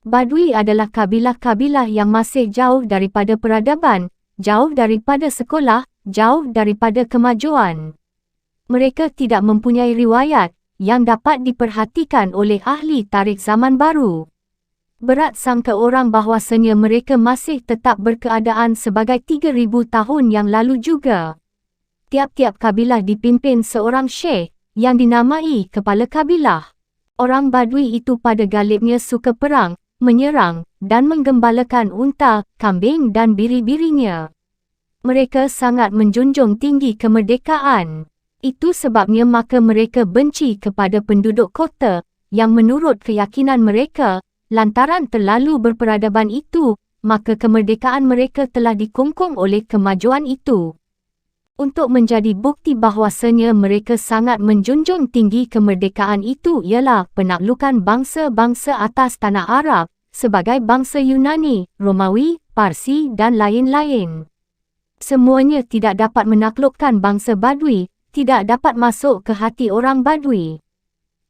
Badui adalah kabilah-kabilah yang masih jauh daripada peradaban, jauh daripada sekolah, jauh daripada kemajuan. Mereka tidak mempunyai riwayat yang dapat diperhatikan oleh ahli tarikh zaman baru. Berat sangka orang bahawasanya mereka masih tetap berkeadaan sebagai 3,000 tahun yang lalu juga. Tiap-tiap kabilah dipimpin seorang syekh yang dinamai kepala kabilah. Orang Badui itu pada galibnya suka perang, menyerang dan menggembalakan unta, kambing dan biri-birinya. Mereka sangat menjunjung tinggi kemerdekaan. Itu sebabnya maka mereka benci kepada penduduk kota yang menurut keyakinan mereka, lantaran terlalu berperadaban itu, maka kemerdekaan mereka telah dikungkung oleh kemajuan itu. Untuk menjadi bukti bahawasanya mereka sangat menjunjung tinggi kemerdekaan itu ialah penaklukan bangsa-bangsa atas tanah Arab, sebagai bangsa Yunani, Romawi, Parsi dan lain-lain. Semuanya tidak dapat menaklukkan bangsa Badui, tidak dapat masuk ke hati orang Badui.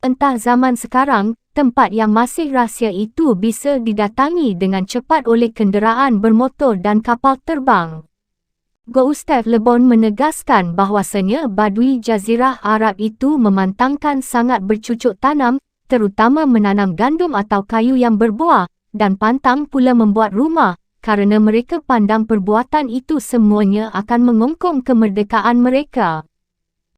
Entah zaman sekarang, tempat yang masih rahsia itu bisa didatangi dengan cepat oleh kenderaan bermotor dan kapal terbang. Gustave Le Bon menegaskan bahawasanya Badui Jazirah Arab itu memantangkan sangat bercucuk tanam, terutama menanam gandum atau kayu yang berbuah, dan pantang pula membuat rumah, kerana mereka pandang perbuatan itu semuanya akan mengungkung kemerdekaan mereka.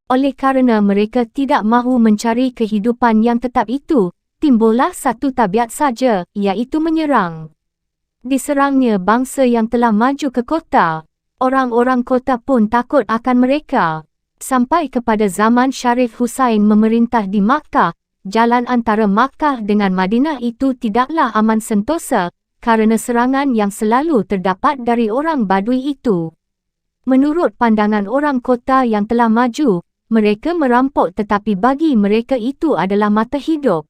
Oleh kerana mereka tidak mahu mencari kehidupan yang tetap itu, timbullah satu tabiat saja, iaitu menyerang. Diserangnya bangsa yang telah maju ke kota. Orang-orang kota pun takut akan mereka. Sampai kepada zaman Syarif Hussain memerintah di Makkah, jalan antara Makkah dengan Madinah itu tidaklah aman sentosa, kerana serangan yang selalu terdapat dari orang Badui itu. Menurut pandangan orang kota yang telah maju, mereka merampok tetapi bagi mereka itu adalah mata hidup.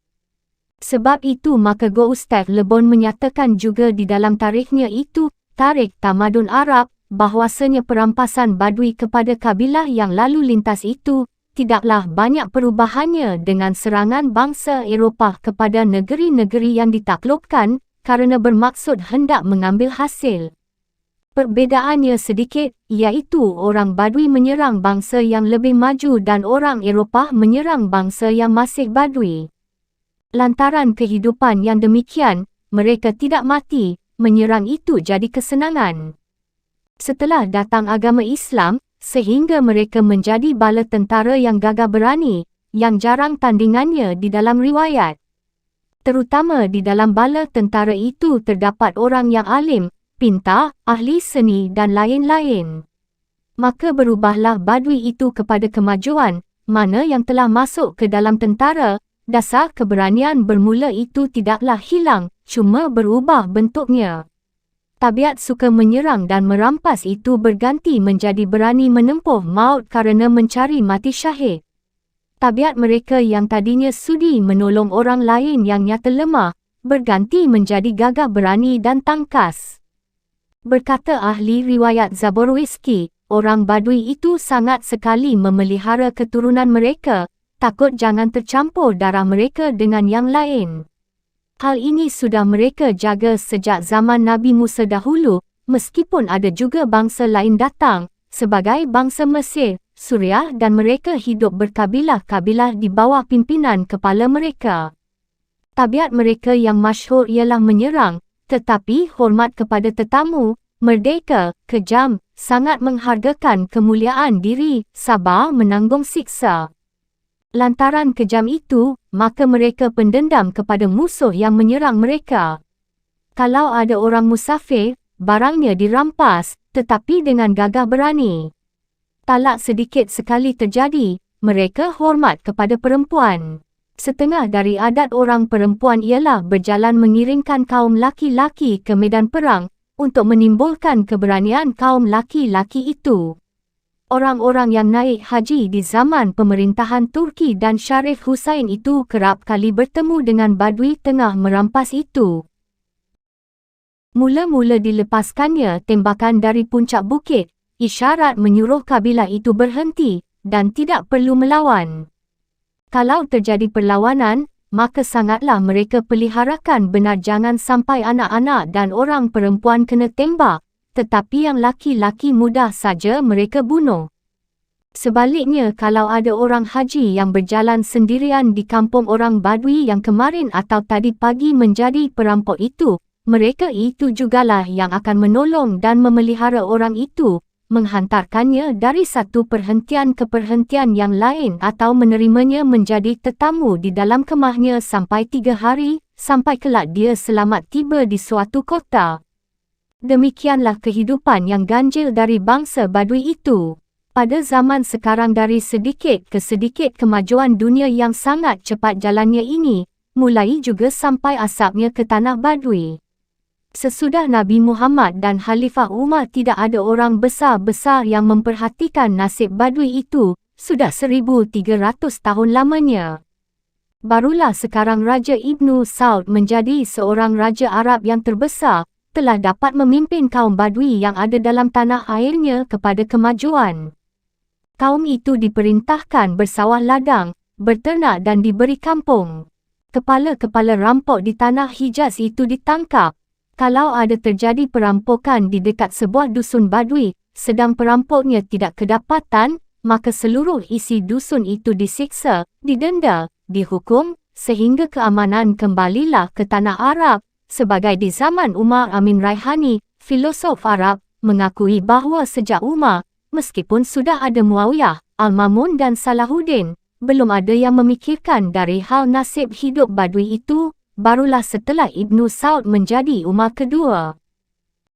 Sebab itu maka Gustave Le Bon menyatakan juga di dalam tarikhnya itu, Tarikh Tamadun Arab, bahawasanya perampasan Badui kepada kabilah yang lalu lintas itu, tidaklah banyak perubahannya dengan serangan bangsa Eropah kepada negeri-negeri yang ditaklukkan, kerana bermaksud hendak mengambil hasil. Perbedaannya sedikit, iaitu orang Badui menyerang bangsa yang lebih maju dan orang Eropah menyerang bangsa yang masih Badui. Lantaran kehidupan yang demikian, mereka tidak mati, menyerang itu jadi kesenangan. Setelah datang agama Islam, sehingga mereka menjadi bala tentara yang gagah berani, yang jarang tandingannya di dalam riwayat. Terutama di dalam bala tentara itu terdapat orang yang alim, pintar, ahli seni dan lain-lain. Maka berubahlah Badui itu kepada kemajuan, mana yang telah masuk ke dalam tentara. Dasar keberanian bermula itu tidaklah hilang, cuma berubah bentuknya. Tabiat suka menyerang dan merampas itu berganti menjadi berani menempuh maut kerana mencari mati syahid. Tabiat mereka yang tadinya sudi menolong orang lain yang nyata lemah, berganti menjadi gagah berani dan tangkas. Berkata ahli riwayat Zaborowski, orang Badui itu sangat sekali memelihara keturunan mereka, takut jangan tercampur darah mereka dengan yang lain. Hal ini sudah mereka jaga sejak zaman Nabi Musa dahulu, meskipun ada juga bangsa lain datang, sebagai bangsa Mesir, Suriah dan mereka hidup berkabilah-kabilah di bawah pimpinan kepala mereka. Tabiat mereka yang masyhur ialah menyerang, tetapi hormat kepada tetamu, merdeka, kejam, sangat menghargakan kemuliaan diri, sabar menanggung siksa. Lantaran kejam itu, maka mereka pendendam kepada musuh yang menyerang mereka. Kalau ada orang musafir, barangnya dirampas, tetapi dengan gagah berani. Talak sedikit sekali terjadi, mereka hormat kepada perempuan. Setengah dari adat orang perempuan ialah berjalan mengiringkan kaum laki-laki ke medan perang, untuk menimbulkan keberanian kaum laki-laki itu. Orang-orang yang naik haji di zaman pemerintahan Turki dan Syarif Hussain itu kerap kali bertemu dengan Badui tengah merampas itu. Mula-mula dilepaskannya tembakan dari puncak bukit, isyarat menyuruh kabilah itu berhenti dan tidak perlu melawan. Kalau terjadi perlawanan, maka sangatlah mereka peliharakan benar jangan sampai anak-anak dan orang perempuan kena tembak, tetapi yang laki-laki mudah saja mereka bunuh. Sebaliknya kalau ada orang haji yang berjalan sendirian di kampung orang Badui yang kemarin atau tadi pagi menjadi perampok itu, mereka itu jugalah yang akan menolong dan memelihara orang itu, menghantarkannya dari satu perhentian ke perhentian yang lain atau menerimanya menjadi tetamu di dalam kemahnya sampai 3 hari, sampai kelak dia selamat tiba di suatu kota. Demikianlah kehidupan yang ganjil dari bangsa Badui itu. Pada zaman sekarang dari sedikit ke sedikit kemajuan dunia yang sangat cepat jalannya ini, mulai juga sampai asapnya ke tanah Badui. Sesudah Nabi Muhammad dan Khalifah Umar tidak ada orang besar-besar yang memperhatikan nasib Badui itu, sudah 1300 tahun lamanya. Barulah sekarang Raja Ibnu Saud menjadi seorang Raja Arab yang terbesar, telah dapat memimpin kaum Badui yang ada dalam tanah airnya kepada kemajuan. Kaum itu diperintahkan bersawah ladang, berternak dan diberi kampung. Kepala-kepala rampok di tanah Hijaz itu ditangkap. Kalau ada terjadi perampokan di dekat sebuah dusun Badui, sedang perampoknya tidak kedapatan, maka seluruh isi dusun itu disiksa, didenda, dihukum, sehingga keamanan kembalilah ke tanah Arab. Sebagai di zaman Umar Amin Raihani, filosof Arab, mengakui bahawa sejak Umar, meskipun sudah ada Muawiyah, Al-Mamun dan Salahuddin, belum ada yang memikirkan dari hal nasib hidup Badui itu, barulah setelah Ibnu Saud menjadi Umar kedua.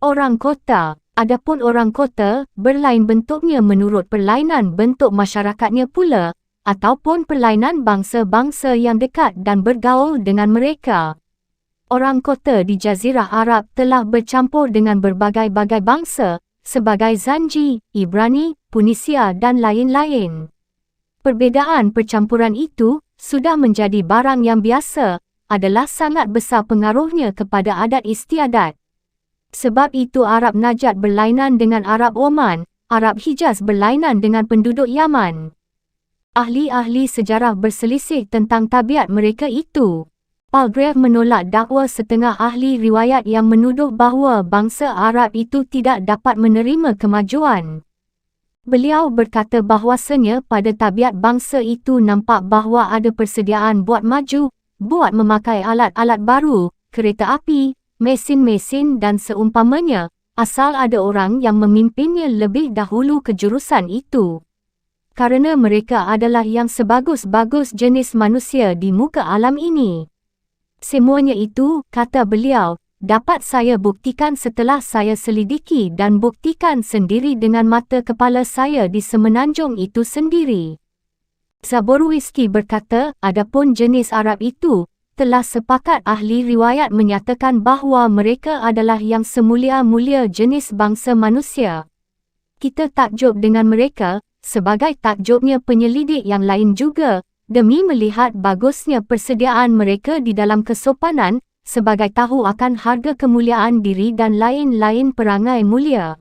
Orang kota. Adapun orang kota, berlain bentuknya menurut perlainan bentuk masyarakatnya pula, ataupun perlainan bangsa-bangsa yang dekat dan bergaul dengan mereka. Orang kota di Jazirah Arab telah bercampur dengan berbagai-bagai bangsa, sebagai Zanji, Ibrani, Punisia dan lain-lain. Perbezaan percampuran itu, sudah menjadi barang yang biasa, adalah sangat besar pengaruhnya kepada adat istiadat. Sebab itu Arab Najat berlainan dengan Arab Oman, Arab Hijaz berlainan dengan penduduk Yaman. Ahli-ahli sejarah berselisih tentang tabiat mereka itu. Palgrave menolak dakwa setengah ahli riwayat yang menuduh bahawa bangsa Arab itu tidak dapat menerima kemajuan. Beliau berkata bahawasanya pada tabiat bangsa itu nampak bahawa ada persediaan buat maju, buat memakai alat-alat baru, kereta api, mesin-mesin dan seumpamanya, asal ada orang yang memimpinnya lebih dahulu ke jurusan itu. Karena mereka adalah yang sebagus-bagus jenis manusia di muka alam ini. Semuanya itu, kata beliau, dapat saya buktikan setelah saya selidiki dan buktikan sendiri dengan mata kepala saya di semenanjung itu sendiri. Zaborowski berkata, adapun jenis Arab itu, telah sepakat ahli riwayat menyatakan bahawa mereka adalah yang semulia-mulia jenis bangsa manusia. Kita takjub dengan mereka, sebagai takjubnya penyelidik yang lain juga, demi melihat bagusnya persediaan mereka di dalam kesopanan, sebagai tahu akan harga kemuliaan diri dan lain-lain perangai mulia.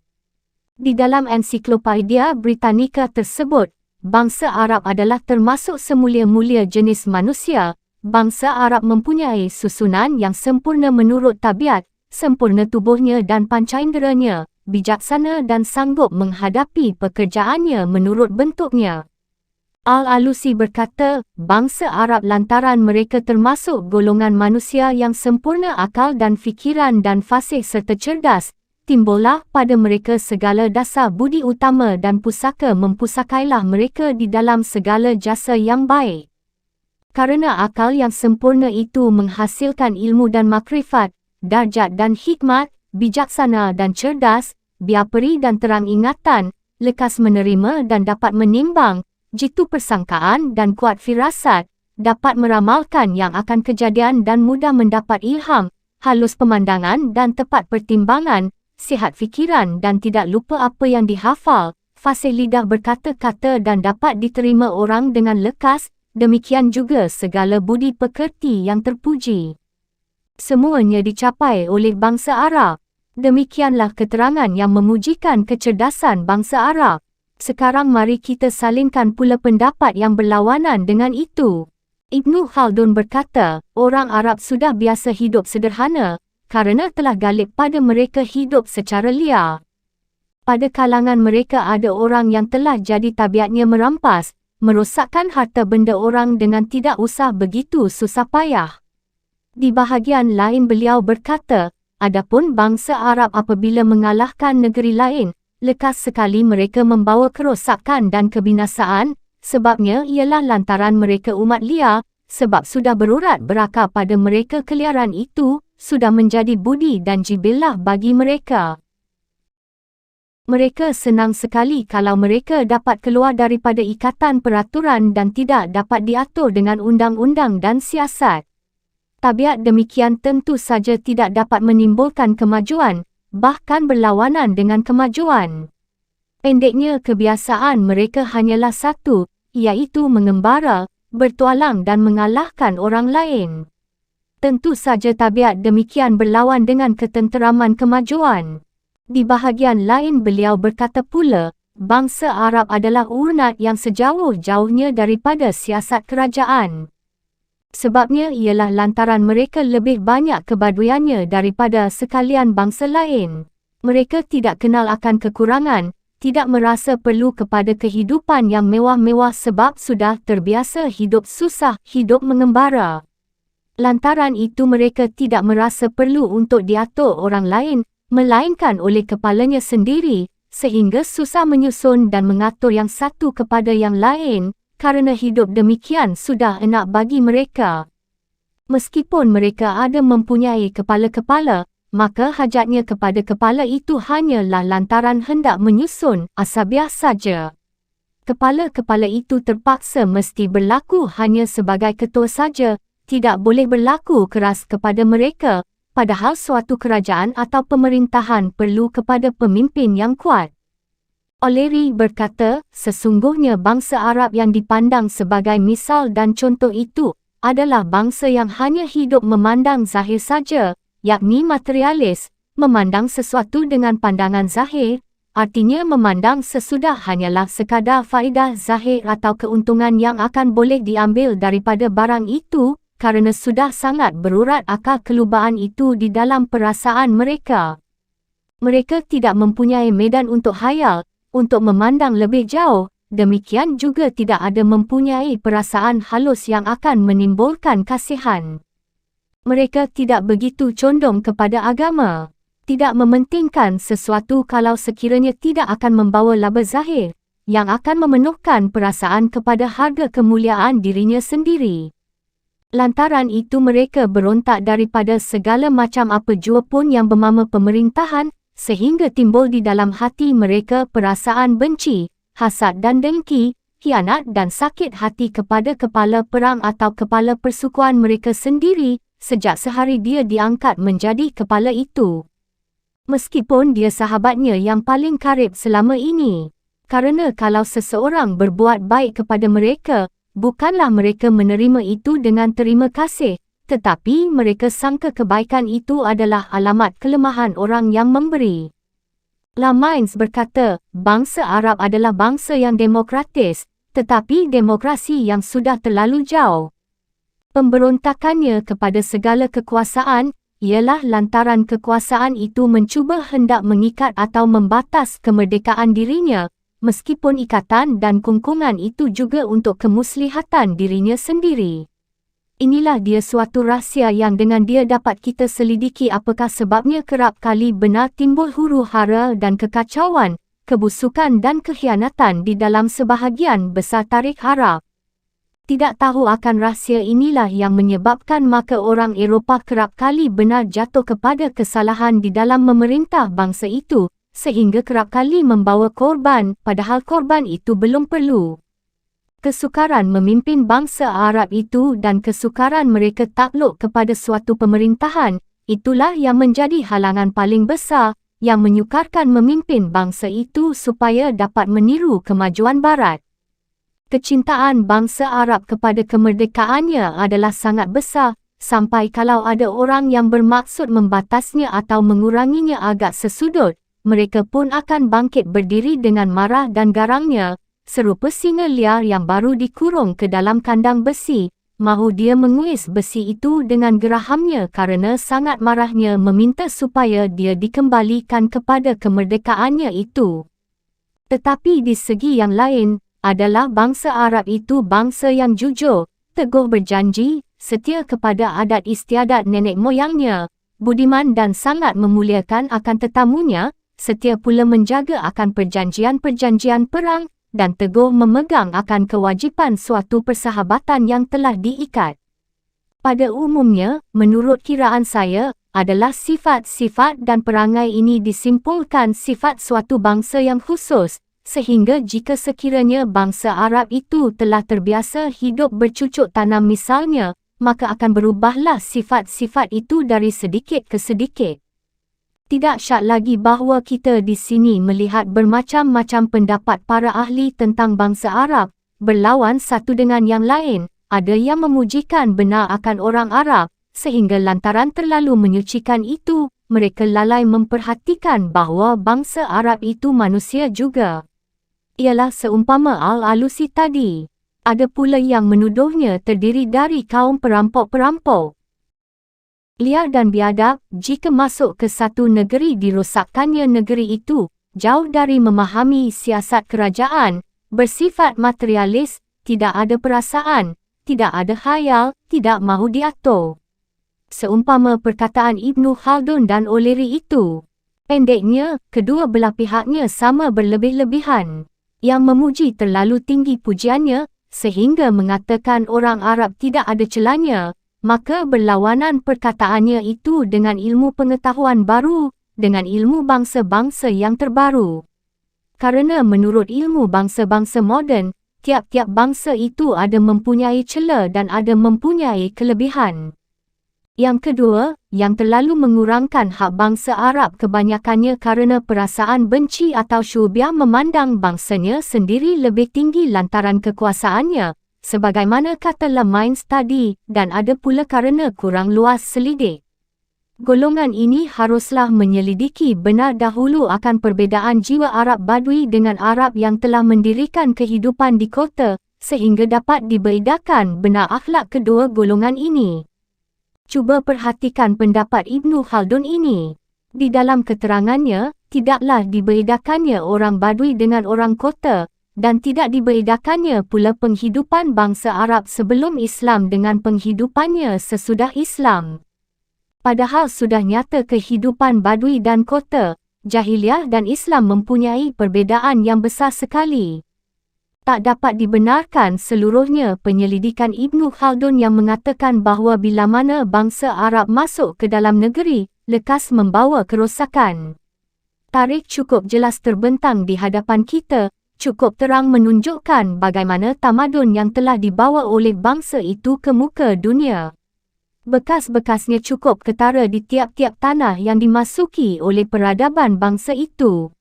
Di dalam Ensiklopedia Britannica tersebut, bangsa Arab adalah termasuk semulia-mulia jenis manusia. Bangsa Arab mempunyai susunan yang sempurna menurut tabiat, sempurna tubuhnya dan pancainderanya, bijaksana dan sanggup menghadapi pekerjaannya menurut bentuknya. Al-Alusi berkata, bangsa Arab lantaran mereka termasuk golongan manusia yang sempurna akal dan fikiran dan fasih serta cerdas, timbullah pada mereka segala dasar budi utama dan pusaka mempusakailah mereka di dalam segala jasa yang baik. Karena akal yang sempurna itu menghasilkan ilmu dan makrifat, darjat dan hikmat, bijaksana dan cerdas, biaperi dan terang ingatan, lekas menerima dan dapat menimbang, jitu persangkaan dan kuat firasat, dapat meramalkan yang akan kejadian dan mudah mendapat ilham, halus pemandangan dan tepat pertimbangan, sihat fikiran dan tidak lupa apa yang dihafal, fasih lidah berkata-kata dan dapat diterima orang dengan lekas, demikian juga segala budi pekerti yang terpuji. Semuanya dicapai oleh bangsa Arab. Demikianlah keterangan yang memujikan kecerdasan bangsa Arab. Sekarang mari kita salingkan pula pendapat yang berlawanan dengan itu. Ibnu Khaldun berkata, orang Arab sudah biasa hidup sederhana, karena telah galib pada mereka hidup secara liar. Pada kalangan mereka ada orang yang telah jadi tabiatnya merampas, merosakkan harta benda orang dengan tidak usah begitu susah payah. Di bahagian lain beliau berkata, adapun bangsa Arab apabila mengalahkan negeri lain, lekas sekali mereka membawa kerosakan dan kebinasaan, sebabnya ialah lantaran mereka umat liar, sebab sudah berurat berakal pada mereka keliaran itu, sudah menjadi budi dan jibillah bagi mereka. Mereka senang sekali kalau mereka dapat keluar daripada ikatan peraturan dan tidak dapat diatur dengan undang-undang dan siasat. Tabiat demikian tentu saja tidak dapat menimbulkan kemajuan, bahkan berlawanan dengan kemajuan. Pendeknya kebiasaan mereka hanyalah satu, iaitu mengembara, bertualang dan mengalahkan orang lain. Tentu saja tabiat demikian berlawan dengan ketenteraman kemajuan. Di bahagian lain beliau berkata pula, bangsa Arab adalah umat yang sejauh-jauhnya daripada siasat kerajaan. Sebabnya ialah lantaran mereka lebih banyak kebaduiannya daripada sekalian bangsa lain. Mereka tidak kenal akan kekurangan, tidak merasa perlu kepada kehidupan yang mewah-mewah sebab sudah terbiasa hidup susah, hidup mengembara. Lantaran itu mereka tidak merasa perlu untuk diatur orang lain, melainkan oleh kepalanya sendiri, sehingga susah menyusun dan mengatur yang satu kepada yang lain, karena hidup demikian sudah enak bagi mereka. Meskipun mereka ada mempunyai kepala-kepala, maka hajatnya kepada kepala itu hanyalah lantaran hendak menyusun asabiah saja. Kepala-kepala itu terpaksa mesti berlaku hanya sebagai ketua saja, tidak boleh berlaku keras kepada mereka, padahal suatu kerajaan atau pemerintahan perlu kepada pemimpin yang kuat. O'Leary berkata, sesungguhnya bangsa Arab yang dipandang sebagai misal dan contoh itu adalah bangsa yang hanya hidup memandang zahir saja, yakni materialis, memandang sesuatu dengan pandangan zahir, artinya memandang sesudah hanyalah sekadar faedah zahir atau keuntungan yang akan boleh diambil daripada barang itu, karena sudah sangat berurat akal kelubaan itu di dalam perasaan mereka. Mereka tidak mempunyai medan untuk khayal, untuk memandang lebih jauh, demikian juga tidak ada mempunyai perasaan halus yang akan menimbulkan kasihan. Mereka tidak begitu condong kepada agama. Tidak mementingkan sesuatu kalau sekiranya tidak akan membawa laba zahir, yang akan memenuhkan perasaan kepada harga kemuliaan dirinya sendiri. Lantaran itu mereka berontak daripada segala macam apa jua pun yang bermama pemerintahan, sehingga timbul di dalam hati mereka perasaan benci, hasad dan dengki, khianat dan sakit hati kepada kepala perang atau kepala persukuan mereka sendiri, sejak sehari dia diangkat menjadi kepala itu. Meskipun dia sahabatnya yang paling karib selama ini. Karena kalau seseorang berbuat baik kepada mereka, bukanlah mereka menerima itu dengan terima kasih, tetapi mereka sangka kebaikan itu adalah alamat kelemahan orang yang memberi. Lamains berkata, bangsa Arab adalah bangsa yang demokratis, tetapi demokrasi yang sudah terlalu jauh. Pemberontakannya kepada segala kekuasaan ialah lantaran kekuasaan itu mencuba hendak mengikat atau membatas kemerdekaan dirinya, meskipun ikatan dan kungkungan itu juga untuk kemuslihatan dirinya sendiri. Inilah dia suatu rahsia yang dengan dia dapat kita selidiki apakah sebabnya kerap kali benar timbul huru-hara dan kekacauan, kebusukan dan kekhianatan di dalam sebahagian besar tarikh Arab. Tidak tahu akan rahsia inilah yang menyebabkan maka orang Eropah kerap kali benar jatuh kepada kesalahan di dalam memerintah bangsa itu, sehingga kerap kali membawa korban, padahal korban itu belum perlu. Kesukaran memimpin bangsa Arab itu dan kesukaran mereka takluk kepada suatu pemerintahan, itulah yang menjadi halangan paling besar, yang menyukarkan memimpin bangsa itu supaya dapat meniru kemajuan Barat. Kecintaan bangsa Arab kepada kemerdekaannya adalah sangat besar, sampai kalau ada orang yang bermaksud membatasnya atau menguranginya agak sesudut, mereka pun akan bangkit berdiri dengan marah dan garangnya, serupa singa liar yang baru dikurung ke dalam kandang besi, mahu dia menguis besi itu dengan gerahamnya karena sangat marahnya meminta supaya dia dikembalikan kepada kemerdekaannya itu. Tetapi di segi yang lain, adalah bangsa Arab itu bangsa yang jujur, teguh berjanji, setia kepada adat istiadat nenek moyangnya, budiman dan sangat memuliakan akan tetamunya, setia pula menjaga akan perjanjian-perjanjian perang, dan teguh memegang akan kewajipan suatu persahabatan yang telah diikat. Pada umumnya, menurut kiraan saya, adalah sifat-sifat dan perangai ini disimpulkan sifat suatu bangsa yang khusus, sehingga jika sekiranya bangsa Arab itu telah terbiasa hidup bercucuk tanam misalnya, maka akan berubahlah sifat-sifat itu dari sedikit ke sedikit. Tidak syak lagi bahawa kita di sini melihat bermacam-macam pendapat para ahli tentang bangsa Arab, berlawan satu dengan yang lain, ada yang memujikan benar akan orang Arab, sehingga lantaran terlalu menyucikan itu, mereka lalai memperhatikan bahawa bangsa Arab itu manusia juga. Ialah seumpama Al-Alusi tadi. Ada pula yang menuduhnya terdiri dari kaum perampok-perampok. Liar dan biadab, jika masuk ke satu negeri dirosakkannya negeri itu, jauh dari memahami siasat kerajaan, bersifat materialis, tidak ada perasaan, tidak ada khayal, tidak mahu diatur. Seumpama perkataan Ibnu Khaldun dan O'Leary itu. Pendeknya, kedua belah pihaknya sama berlebih-lebihan. Yang memuji terlalu tinggi pujiannya, sehingga mengatakan orang Arab tidak ada celanya, maka berlawanan perkataannya itu dengan ilmu pengetahuan baru, dengan ilmu bangsa-bangsa yang terbaru. Karena menurut ilmu bangsa-bangsa moden, tiap-tiap bangsa itu ada mempunyai celah dan ada mempunyai kelebihan. Yang kedua, yang terlalu mengurangkan hak bangsa Arab kebanyakannya karena perasaan benci atau syubiah memandang bangsanya sendiri lebih tinggi lantaran kekuasaannya, sebagaimana kata Lamains tadi, dan ada pula karena kurang luas selidik. Golongan ini haruslah menyelidiki benar dahulu akan perbezaan jiwa Arab Badui dengan Arab yang telah mendirikan kehidupan di kota, sehingga dapat dibedakan benar akhlak kedua golongan ini. Cuba perhatikan pendapat Ibnu Khaldun ini. Di dalam keterangannya, tidaklah dibedakannya orang Badui dengan orang kota, dan tidak dibedakannya pula penghidupan bangsa Arab sebelum Islam dengan penghidupannya sesudah Islam. Padahal sudah nyata kehidupan Badui dan kota, Jahiliah dan Islam mempunyai perbezaan yang besar sekali. Tak dapat dibenarkan seluruhnya penyelidikan Ibnu Khaldun yang mengatakan bahawa bila mana bangsa Arab masuk ke dalam negeri, lekas membawa kerosakan. Tarikh cukup jelas terbentang di hadapan kita, cukup terang menunjukkan bagaimana tamadun yang telah dibawa oleh bangsa itu ke muka dunia. Bekas-bekasnya cukup ketara di tiap-tiap tanah yang dimasuki oleh peradaban bangsa itu.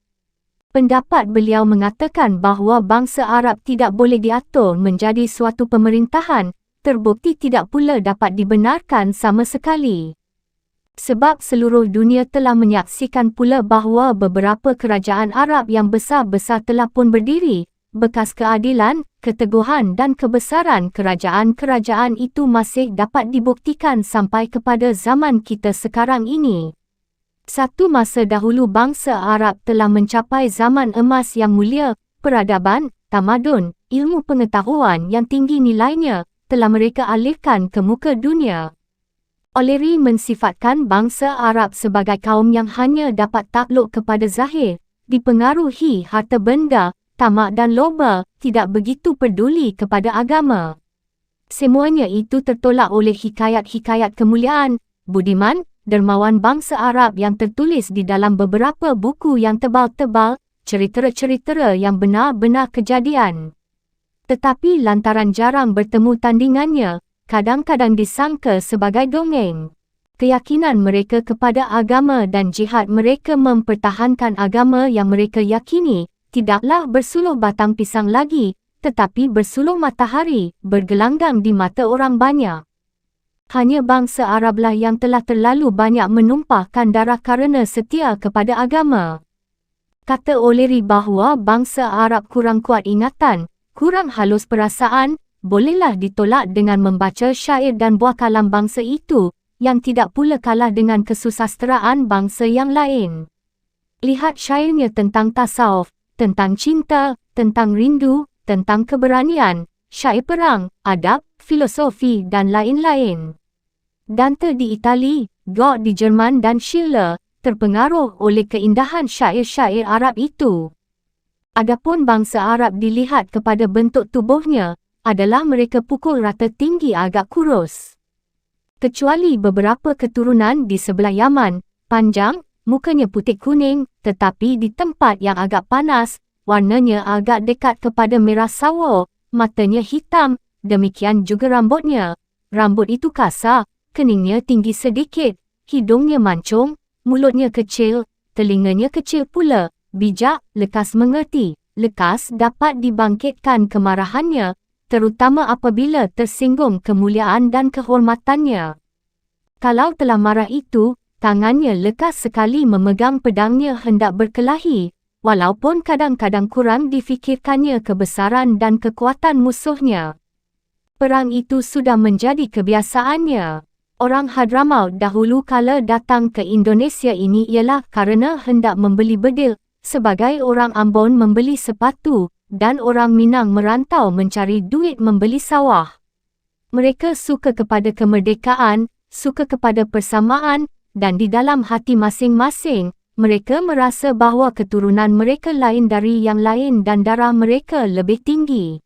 Pendapat beliau mengatakan bahawa bangsa Arab tidak boleh diatur menjadi suatu pemerintahan, terbukti tidak pula dapat dibenarkan sama sekali. Sebab seluruh dunia telah menyaksikan pula bahawa beberapa kerajaan Arab yang besar-besar telah pun berdiri, bekas keadilan, keteguhan dan kebesaran kerajaan-kerajaan itu masih dapat dibuktikan sampai kepada zaman kita sekarang ini. Satu masa dahulu bangsa Arab telah mencapai zaman emas yang mulia, peradaban, tamadun, ilmu pengetahuan yang tinggi nilainya, telah mereka alihkan ke muka dunia. O'Leary mensifatkan bangsa Arab sebagai kaum yang hanya dapat takluk kepada zahir, dipengaruhi harta benda, tamak dan loba, tidak begitu peduli kepada agama. Semuanya itu tertolak oleh hikayat-hikayat kemuliaan, budiman, dermawan bangsa Arab yang tertulis di dalam beberapa buku yang tebal-tebal, cerita-cerita yang benar-benar kejadian. Tetapi lantaran jarang bertemu tandingannya, kadang-kadang disangka sebagai dongeng. Keyakinan mereka kepada agama dan jihad mereka mempertahankan agama yang mereka yakini, tidaklah bersuluh batang pisang lagi, tetapi bersuluh matahari, bergelanggang di mata orang banyak. Hanya bangsa Arablah yang telah terlalu banyak menumpahkan darah kerana setia kepada agama. Kata O'Leary bahawa bangsa Arab kurang kuat ingatan, kurang halus perasaan, bolehlah ditolak dengan membaca syair dan buah kalam bangsa itu, yang tidak pula kalah dengan kesusasteraan bangsa yang lain. Lihat syairnya tentang tasawuf, tentang cinta, tentang rindu, tentang keberanian, syair perang, adab, filosofi dan lain-lain. Dante di Itali, Goethe di Jerman dan Schiller terpengaruh oleh keindahan syair-syair Arab itu. Adapun bangsa Arab dilihat kepada bentuk tubuhnya, adalah mereka pukul rata tinggi agak kurus. Kecuali beberapa keturunan di sebelah Yaman, panjang, mukanya putih kuning, tetapi di tempat yang agak panas, warnanya agak dekat kepada merah sawo, matanya hitam, demikian juga rambutnya. Rambut itu kasar, keningnya tinggi sedikit, hidungnya mancung, mulutnya kecil, telinganya kecil pula, bijak, lekas mengerti, lekas dapat dibangkitkan kemarahannya, terutama apabila tersinggung kemuliaan dan kehormatannya. Kalau telah marah itu, tangannya lekas sekali memegang pedangnya hendak berkelahi, walaupun kadang-kadang kurang difikirkannya kebesaran dan kekuatan musuhnya. Perang itu sudah menjadi kebiasaannya. Orang Hadramaut dahulu kala datang ke Indonesia ini ialah kerana hendak membeli bedil, sebagai orang Ambon membeli sepatu, dan orang Minang merantau mencari duit membeli sawah. Mereka suka kepada kemerdekaan, suka kepada persamaan, dan di dalam hati masing-masing, mereka merasa bahawa keturunan mereka lain dari yang lain dan darah mereka lebih tinggi.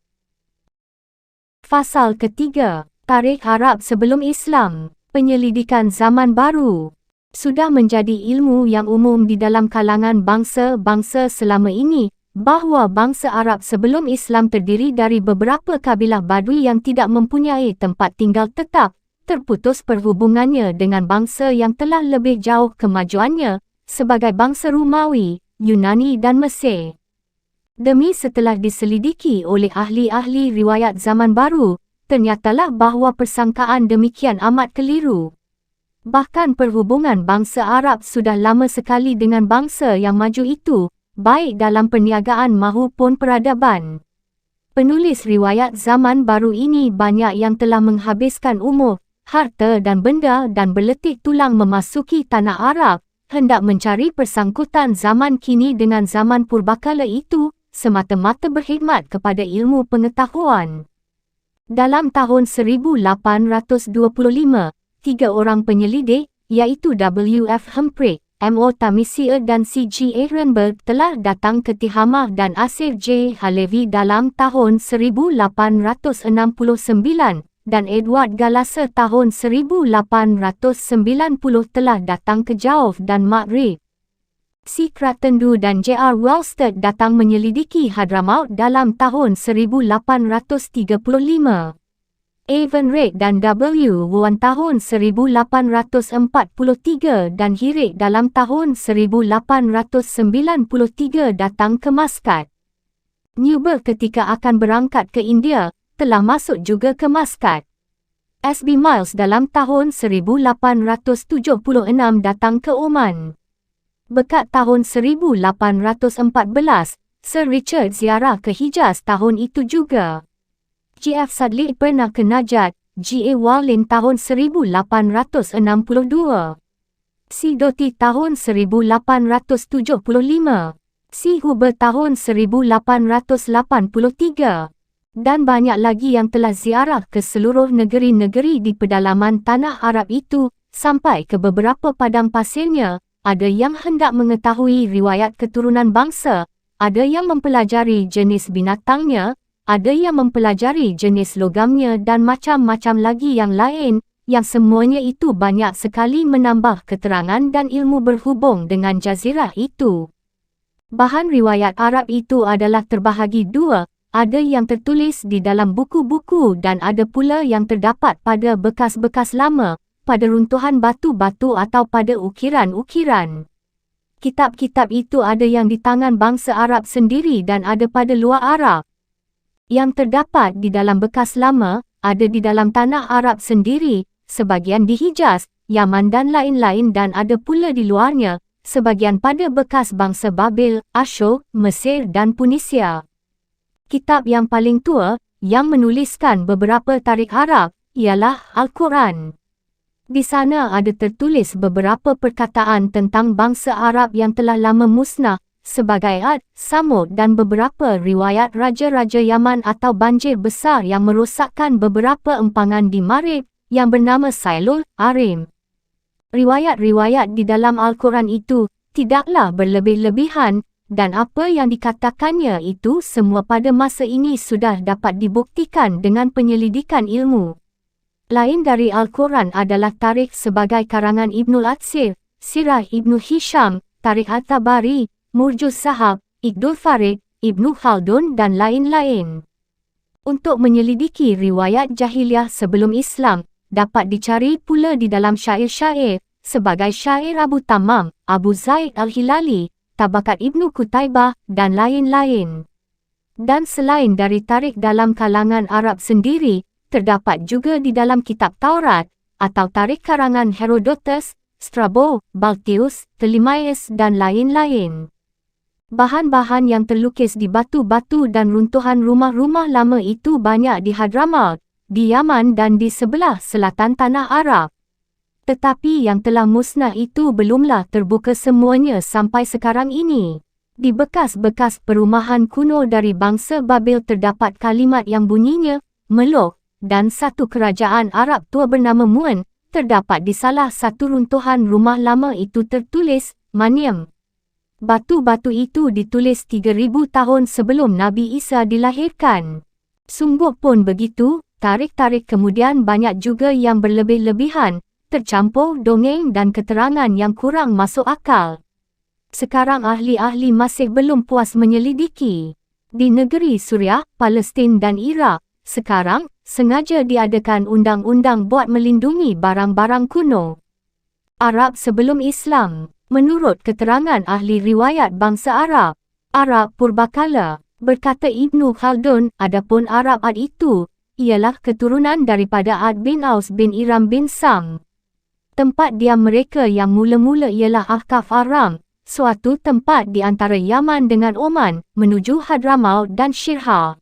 Fasal ketiga, Tarikh Arab sebelum Islam, penyelidikan zaman baru. Sudah menjadi ilmu yang umum di dalam kalangan bangsa-bangsa selama ini, bahawa bangsa Arab sebelum Islam terdiri dari beberapa kabilah Badui yang tidak mempunyai tempat tinggal tetap, terputus perhubungannya dengan bangsa yang telah lebih jauh kemajuannya, sebagai bangsa Romawi, Yunani dan Mesir. Demi setelah diselidiki oleh ahli-ahli riwayat zaman baru, ternyatalah bahawa persangkaan demikian amat keliru. Bahkan perhubungan bangsa Arab sudah lama sekali dengan bangsa yang maju itu, baik dalam perniagaan maupun peradaban. Penulis riwayat zaman baru ini banyak yang telah menghabiskan umur, harta dan benda dan berletih tulang memasuki tanah Arab, hendak mencari persangkutan zaman kini dengan zaman purbakala itu, semata-mata berkhidmat kepada ilmu pengetahuan. Dalam tahun 1825, 3 orang penyelidik, iaitu W.F. Humphrey, M.O. Tamisier dan C.G. Ehrenberg telah datang ke Tihamah dan Asif J. Halevi dalam tahun 1869 dan Edward Galasser tahun 1890 telah datang ke Jauf dan Maghrib. C. Crattendu dan J.R. Wellsted datang menyelidiki Hadramaut dalam tahun 1835. Evan Reid dan W. Wan tahun 1843 dan Hirik dalam tahun 1893 datang ke Maskat. Newberg ketika akan berangkat ke India, telah masuk juga ke Maskat. S.B. Miles dalam tahun 1876 datang ke Oman. Bekat tahun 1814, Sir Richard ziarah ke Hijaz tahun itu juga. G.F. Sadli pernah ke Najat, G.A. Wallin tahun 1862. C. Doty tahun 1875. C. Huber tahun 1883. Dan banyak lagi yang telah ziarah ke seluruh negeri-negeri di pedalaman tanah Arab itu, sampai ke beberapa padang pasirnya. Ada yang hendak mengetahui riwayat keturunan bangsa, ada yang mempelajari jenis binatangnya, ada yang mempelajari jenis logamnya dan macam-macam lagi yang lain, yang semuanya itu banyak sekali menambah keterangan dan ilmu berhubung dengan jazirah itu. Bahan riwayat Arab itu adalah terbahagi dua, ada yang tertulis di dalam buku-buku dan ada pula yang terdapat pada bekas-bekas lama, pada runtuhan batu-batu atau pada ukiran-ukiran. Kitab-kitab itu ada yang di tangan bangsa Arab sendiri dan ada pada luar Arab. Yang terdapat di dalam bekas lama, ada di dalam tanah Arab sendiri, sebagian di Hijaz, Yaman dan lain-lain dan ada pula di luarnya, sebagian pada bekas bangsa Babil, Asyur, Mesir dan Punisia. Kitab yang paling tua, yang menuliskan beberapa tarikh Arab, ialah Al-Quran. Di sana ada tertulis beberapa perkataan tentang bangsa Arab yang telah lama musnah, sebagai Ad, Samud dan beberapa riwayat raja-raja Yaman atau banjir besar yang merosakkan beberapa empangan di Marib, yang bernama Sailul Arim. Riwayat-riwayat di dalam Al-Quran itu tidaklah berlebih-lebihan, dan apa yang dikatakannya itu semua pada masa ini sudah dapat dibuktikan dengan penyelidikan ilmu. Lain dari Al-Quran adalah tarikh sebagai karangan Ibnul Atsir, Sirah Ibnu Hisham, Tarikh At-Tabari, Murjuz Zahab, Iqdul Farid, Ibnu Khaldun dan lain-lain. Untuk menyelidiki riwayat jahiliah sebelum Islam, dapat dicari pula di dalam syair-syair, sebagai syair Abu Tamam, Abu Zaid Al-Hilali, Tabakat Ibnu Qutaibah dan lain-lain. Dan selain dari tarikh dalam kalangan Arab sendiri, terdapat juga di dalam kitab Taurat, atau tarikh karangan Herodotus, Strabo, Baltius, Ptolemaios dan lain-lain. Bahan-bahan yang terlukis di batu-batu dan runtuhan rumah-rumah lama itu banyak di Hadramaut, di Yaman dan di sebelah selatan tanah Arab. Tetapi yang telah musnah itu belumlah terbuka semuanya sampai sekarang ini. Di bekas-bekas perumahan kuno dari bangsa Babil terdapat kalimat yang bunyinya, Meluk, dan satu kerajaan Arab tua bernama Mu'an, terdapat di salah satu runtuhan rumah lama itu tertulis, Maniam. Batu-batu itu ditulis 3,000 tahun sebelum Nabi Isa dilahirkan. Sungguh pun begitu, tarikh-tarikh kemudian banyak juga yang berlebih-lebihan, tercampur dongeng dan keterangan yang kurang masuk akal. Sekarang ahli-ahli masih belum puas menyelidiki. Di negeri Suriah, Palestin dan Iraq, sekarang, sengaja diadakan undang-undang buat melindungi barang-barang kuno Arab sebelum Islam. Menurut keterangan ahli riwayat bangsa Arab, Arab purbakala, berkata Ibnu Khaldun, adapun Arab Ad itu, ialah keturunan daripada Ad bin Aus bin Iram bin Sam. Tempat diam mereka yang mula-mula ialah Ahqaf Aram, suatu tempat di antara Yaman dengan Oman, menuju Hadramaut dan Shirha.